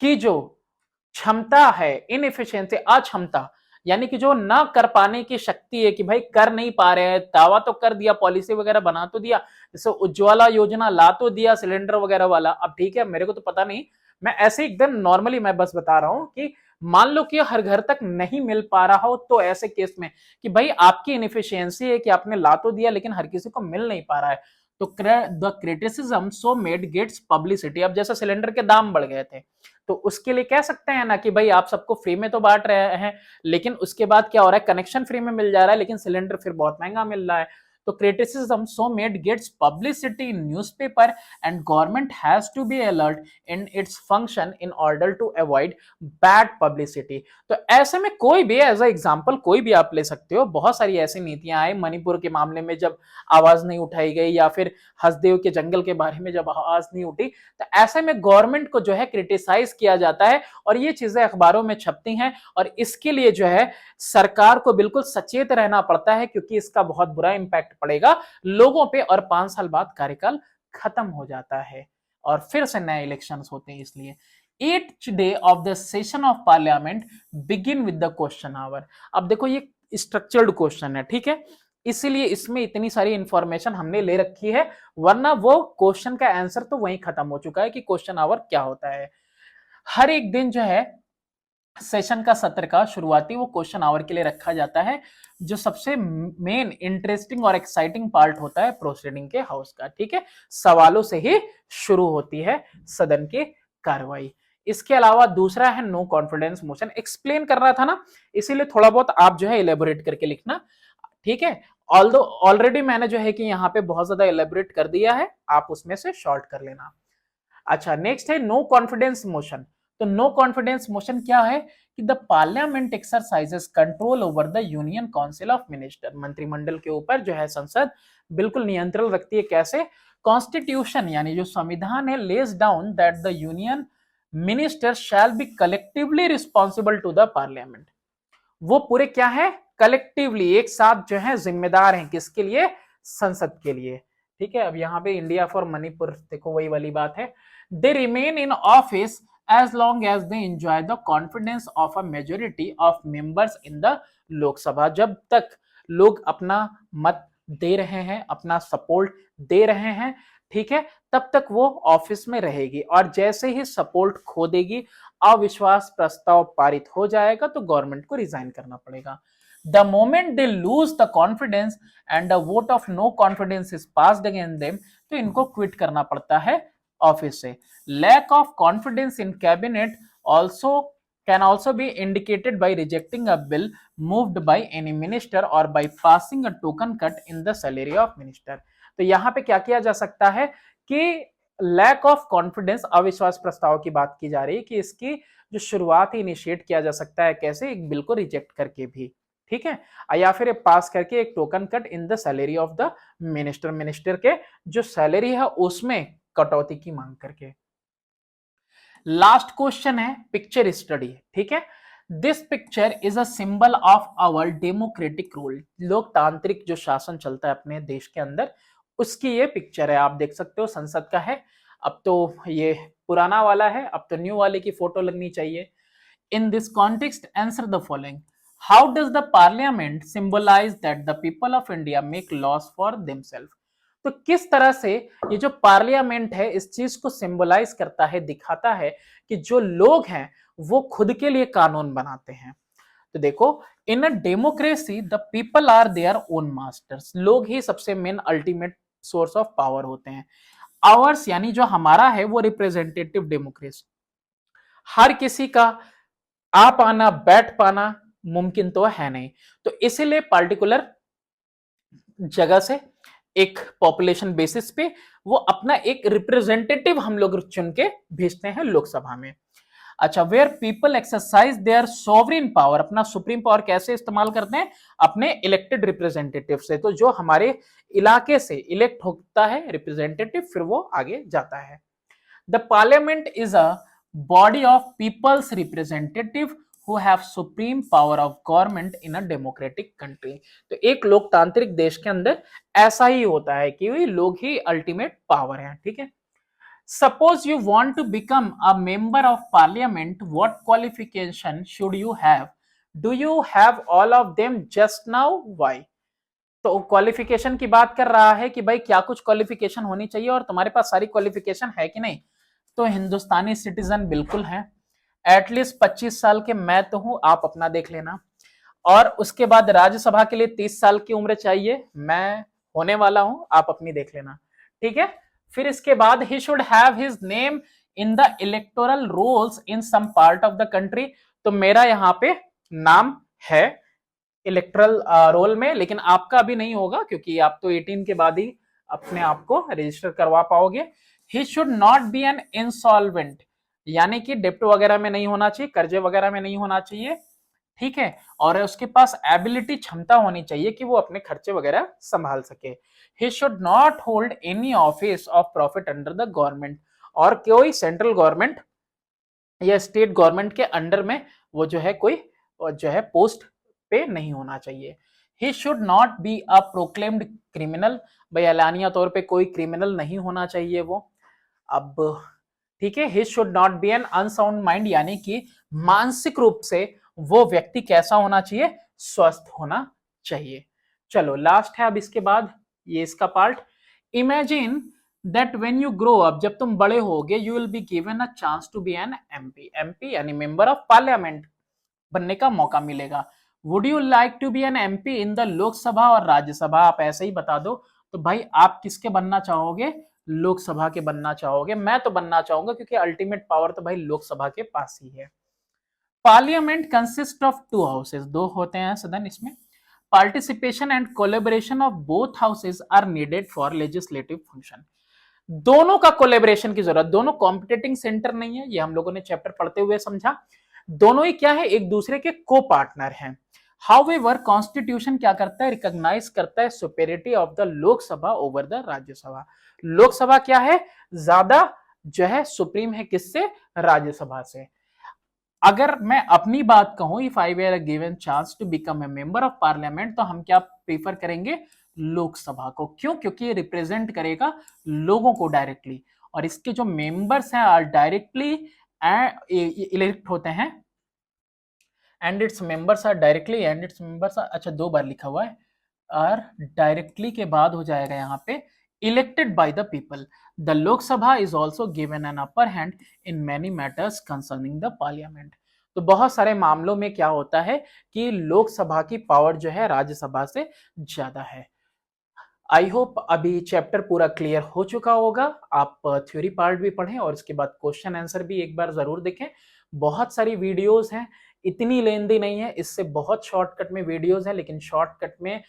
Speaker 1: की जो क्षमता है, इनएफिशिएंसी अक्षमता, यानी कि जो ना कर पाने की शक्ति है कि भाई कर नहीं पा रहे हैं, दावा तो कर दिया, पॉलिसी वगैरह बना तो दिया, जैसे उज्ज्वला योजना ला तो दिया सिलेंडर वगैरह वाला, अब ठीक है मेरे को तो पता नहीं, मैं ऐसे एकदम नॉर्मली मैं बस बता रहा हूं कि मान लो कि हर घर तक नहीं मिल पा रहा हो, तो ऐसे केस में कि भाई आपकी इनएफिशिएंसी है कि आपने ला तो दिया लेकिन हर किसी को मिल नहीं पा रहा है, तो the criticism so made gets publicity. अब जैसे सिलेंडर के दाम बढ़ गए थे, तो उसके लिए कह सकते हैं ना कि भाई आप सबको फ्री में तो बांट रहे हैं, लेकिन उसके बाद क्या हो रहा है, कनेक्शन फ्री में मिल जा रहा है लेकिन सिलेंडर फिर बहुत महंगा मिल रहा है। तो criticism so made gets publicity in newspaper and government has to be alert in its function in order to avoid bad publicity। तो ऐसे में कोई भी एज एग्जांपल कोई भी आप ले सकते हो, बहुत सारी ऐसी नीतियां आई मणिपुर के मामले में जब आवाज नहीं उठाई गई, या फिर हसदेव के जंगल के बारे में जब आवाज नहीं उठी, तो ऐसे में गवर्नमेंट को जो है क्रिटिसाइज किया जाता है और ये चीजें अखबारों में छपती हैं, और इसके लिए जो है सरकार को बिल्कुल सचेत रहना पड़ता है, क्योंकि इसका बहुत बुरा इंपैक्ट पड़ेगा लोगों पे, और 5 साल बाद कार्यकाल खत्म हो जाता है और फिर से नए इलेक्शंस होते हैं। इसलिए each day of the session of parliament begin with the question hour। अब देखो ये स्ट्रक्चर्ड क्वेश्चन है, ठीक है, इसीलिए इसमें इतनी सारी इंफॉर्मेशन हमने ले रखी है, वरना वो क्वेश्चन का आंसर तो वहीं खत्म हो चुका है कि क्वेश्चन आवर क्या होता है। हर एक दिन जो है सेशन का सत्र का शुरुआती वो क्वेश्चन आवर के लिए रखा जाता है, जो सबसे मेन इंटरेस्टिंग और एक्साइटिंग पार्ट होता है प्रोसीडिंग के हाउस का, ठीक है, सवालों से ही शुरू होती है सदन की कार्रवाई। इसके अलावा दूसरा है नो कॉन्फिडेंस मोशन, एक्सप्लेन कर रहा था ना, इसीलिए थोड़ा बहुत आप जो है इलेबोरेट करके लिखना, ठीक है। ऑल्दो ऑलरेडी मैंने जो है कि यहाँ पे बहुत ज्यादा इलेबोरेट कर दिया है, आप उसमें से शॉर्ट कर लेना। अच्छा, नेक्स्ट है नो कॉन्फिडेंस मोशन। तो नो कॉन्फिडेंस मोशन क्या है कि the parliament exercises control over the union council of minister, मंत्रिमंडल के ऊपर जो है संसद बिल्कुल नियंत्रण रखती है। कैसे? कॉन्स्टिट्यूशन यानी जो संविधान है lays down that the union minister shall be collectively responsible to the parliament. वो पूरे क्या है, कलेक्टिवली एक साथ जो है जिम्मेदार हैं, किसके लिए? संसद के लिए, ठीक है। अब यहाँ पे इंडिया फॉर मणिपुर देखो वही वाली बात है, they remain in office as long as they enjoy the confidence of a majority of members in the Lok Sabha. जब तक लोग अपना मत दे रहे हैं, अपना सपोर्ट दे रहे हैं, ठीक है, तब तक वो ऑफिस में रहेगी, और जैसे ही सपोर्ट खो देगी, अविश्वास प्रस्ताव पारित हो जाएगा, तो गवर्नमेंट को रिजाइन करना पड़ेगा। The moment they lose the confidence and a vote of no confidence is passed against them, तो इनको क्विट करना पड़ता है ऑफिस से। Lack of confidence in cabinet also can also be indicated by rejecting a bill moved by any minister or by passing a token cut in the salary of minister। तो यहाँ पे क्या किया जा सकता है कि लैक ऑफ कॉन्फिडेंस, अविश्वास प्रस्ताव की बात की जा रही है कि इसकी जो शुरुआत ही इनिशिएट किया जा सकता है, कैसे? एक बिल को रिजेक्ट करके भी, ठीक है, या फिर पास करके एक token cut in the salary of the minister, minister के जो सैलरी है उसमें कटौती की मांग करके। लास्ट क्वेश्चन है पिक्चर स्टडी, ठीक है। This picture is a symbol of our democratic rule, लोकतांत्रिक जो शासन चलता है अपने देश के अंदर, उसकी ये पिक्चर है, आप देख सकते हो संसद का है। अब तो ये पुराना वाला है, अब तो न्यू वाले की फोटो लगनी चाहिए। In this context answer the following, how does the parliament symbolize that the people of India make laws for themselves. तो किस तरह से ये जो पार्लियामेंट है इस चीज को सिंबलाइज करता है, दिखाता है कि जो लोग हैं वो खुद के लिए कानून बनाते हैं। तो देखो, in a democracy the people are their own masters, लोग ही सबसे main ultimate source of power होते हैं। आवर्स यानी जो हमारा है वो रिप्रेजेंटेटिव डेमोक्रेसी, हर किसी का आ पाना, बैठ पाना मुमकिन तो है नहीं। तो इसीलिए पार्टिकुलर जगह से एक पॉपुलेशन बेसिस पे वो अपना एक रिप्रेजेंटेटिव हम लोग चुन के भेजते हैं लोकसभा में। अच्छा, where people exercise their sovereign power, अपना सुप्रीम पावर कैसे इस्तेमाल करते हैं? अपने इलेक्टेड रिप्रेजेंटेटिव से। तो जो हमारे इलाके से इलेक्ट होता है रिप्रेजेंटेटिव, फिर वो आगे जाता है। The parliament is a body of peoples representative who have supreme power of government in a democratic country. तो एक लोकतांत्रिक देश के अंदर ऐसा ही होता है कि लोग ही अल्टीमेट पावर हैं, ठीक है। Suppose you want to become a member of parliament, what qualification should you have? Do you have all of them just now? Why? तो क्वालिफिकेशन की बात कर रहा है कि भाई क्या कुछ क्वालिफिकेशन होनी चाहिए और तुम्हारे पास सारी क्वालिफिकेशन है कि नहीं। तो हिंदुस्तानी सिटीजन बिल्कुल है, एटलीस्ट 25 साल के मैं तो हूं, आप अपना देख लेना। और उसके बाद राज्यसभा के लिए 30 साल की उम्र चाहिए, मैं होने वाला हूं, आप अपनी देख लेना, ठीक है। फिर इसके बाद he should have his name in the electoral rolls in some part of the country. तो मेरा यहाँ पे नाम है इलेक्टोरल रोल में, लेकिन आपका अभी नहीं होगा क्योंकि आप तो 18 के बाद ही अपने आप को रजिस्टर करवा पाओगे। ही should not be an insolvent, यानी कि डेप्ट वगैरह में नहीं होना चाहिए, कर्जे वगैरह में नहीं होना चाहिए, ठीक है। और उसके पास एबिलिटी, क्षमता होनी चाहिए कि वो अपने खर्चे वगैरह संभाल सके। ही should not hold any office of profit under the government, और कोई सेंट्रल गवर्नमेंट या स्टेट गवर्नमेंट के अंडर में वो जो है कोई जो है पोस्ट पे नहीं होना चाहिए। ही should not be a proclaimed criminal, भाई एलानिया तौर पे कोई क्रिमिनल नहीं होना चाहिए वो। अब ठीक है, he should not be an unsound mind, यानी कि मानसिक रूप से वो व्यक्ति कैसा होना चाहिए? स्वस्थ होना चाहिए। चलो लास्ट है अब इसके बाद ये इसका part. Imagine that when you grow up, जब तुम बड़े होगे, you will be given a chance to be an MP. MP यानी मेंबर ऑफ पार्लियामेंट बनने का मौका मिलेगा। Would you like to be an MP in the Lok Sabha और राज्यसभा? आप ऐसे ही बता दो। तो भाई आप किसके बनना चाहोगे? लोकसभा के बनना चाहोगे। मैं तो बनना चाहूंगा क्योंकि अल्टीमेट पावर तो भाई लोकसभा के पास ही है। Parliament consist of two houses, दो होते हैं सदन इसमें। Participation and collaboration of both houses are needed for legislative function. दोनों का कोलेबोरेशन की जरूरत, दोनों कॉम्पिटिटिंग सेंटर नहीं है, ये हम लोगों ने चैप्टर पढ़ते हुए समझा। दोनों ही क्या है? एक दूसरे के को पार्टनर हैं। हाउएवर कॉन्स्टिट्यूशन क्या करता है? रिकॉग्नाइज करता है superiority of the Lok Sabha over the Rajya Sabha. Lok Sabha क्या है? ज्यादा जो है सुप्रीम है किससे? राज्यसभा से। अगर मैं अपनी बात कहूं, if I were given chance to become a member of parliament, तो हम क्या प्रीफर करेंगे? लोकसभा को। क्यों? क्योंकि ये रिप्रेजेंट करेगा लोगों को डायरेक्टली, और इसके जो मेंबर्स हैं आर डायरेक्टली इलेक्ट होते हैं, and its members are directly and its members are, अच्छा दो बार लिखा हुआ है, आर डायरेक्टली के बाद हो जाएगा यहाँ पे elected by the people. The Lok Sabha is also given an upper hand in many matters concerning the parliament. तो बहुत सारे मामलों में क्या होता है कि लोकसभा की पावर जो है राज्यसभा से ज्यादा है। आई होप अभी चैप्टर पूरा क्लियर हो चुका होगा। आप थ्योरी पार्ट भी पढ़ें और इसके बाद क्वेश्चन आंसर भी एक बार जरूर देखें। बहुत सारी वीडियोस हैं, इतनी लेंदी नहीं है, इससे बहुत शॉर्टकट में वीडियोस हैं, लेकिन शॉर्टकट में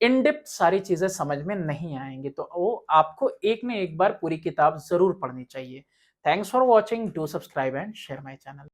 Speaker 1: इन डेप्थ सारी चीजें समझ में नहीं आएंगी, तो वो आपको एक न एक बार पूरी किताब जरूर पढ़नी चाहिए। Thanks for watching, do subscribe and share my channel.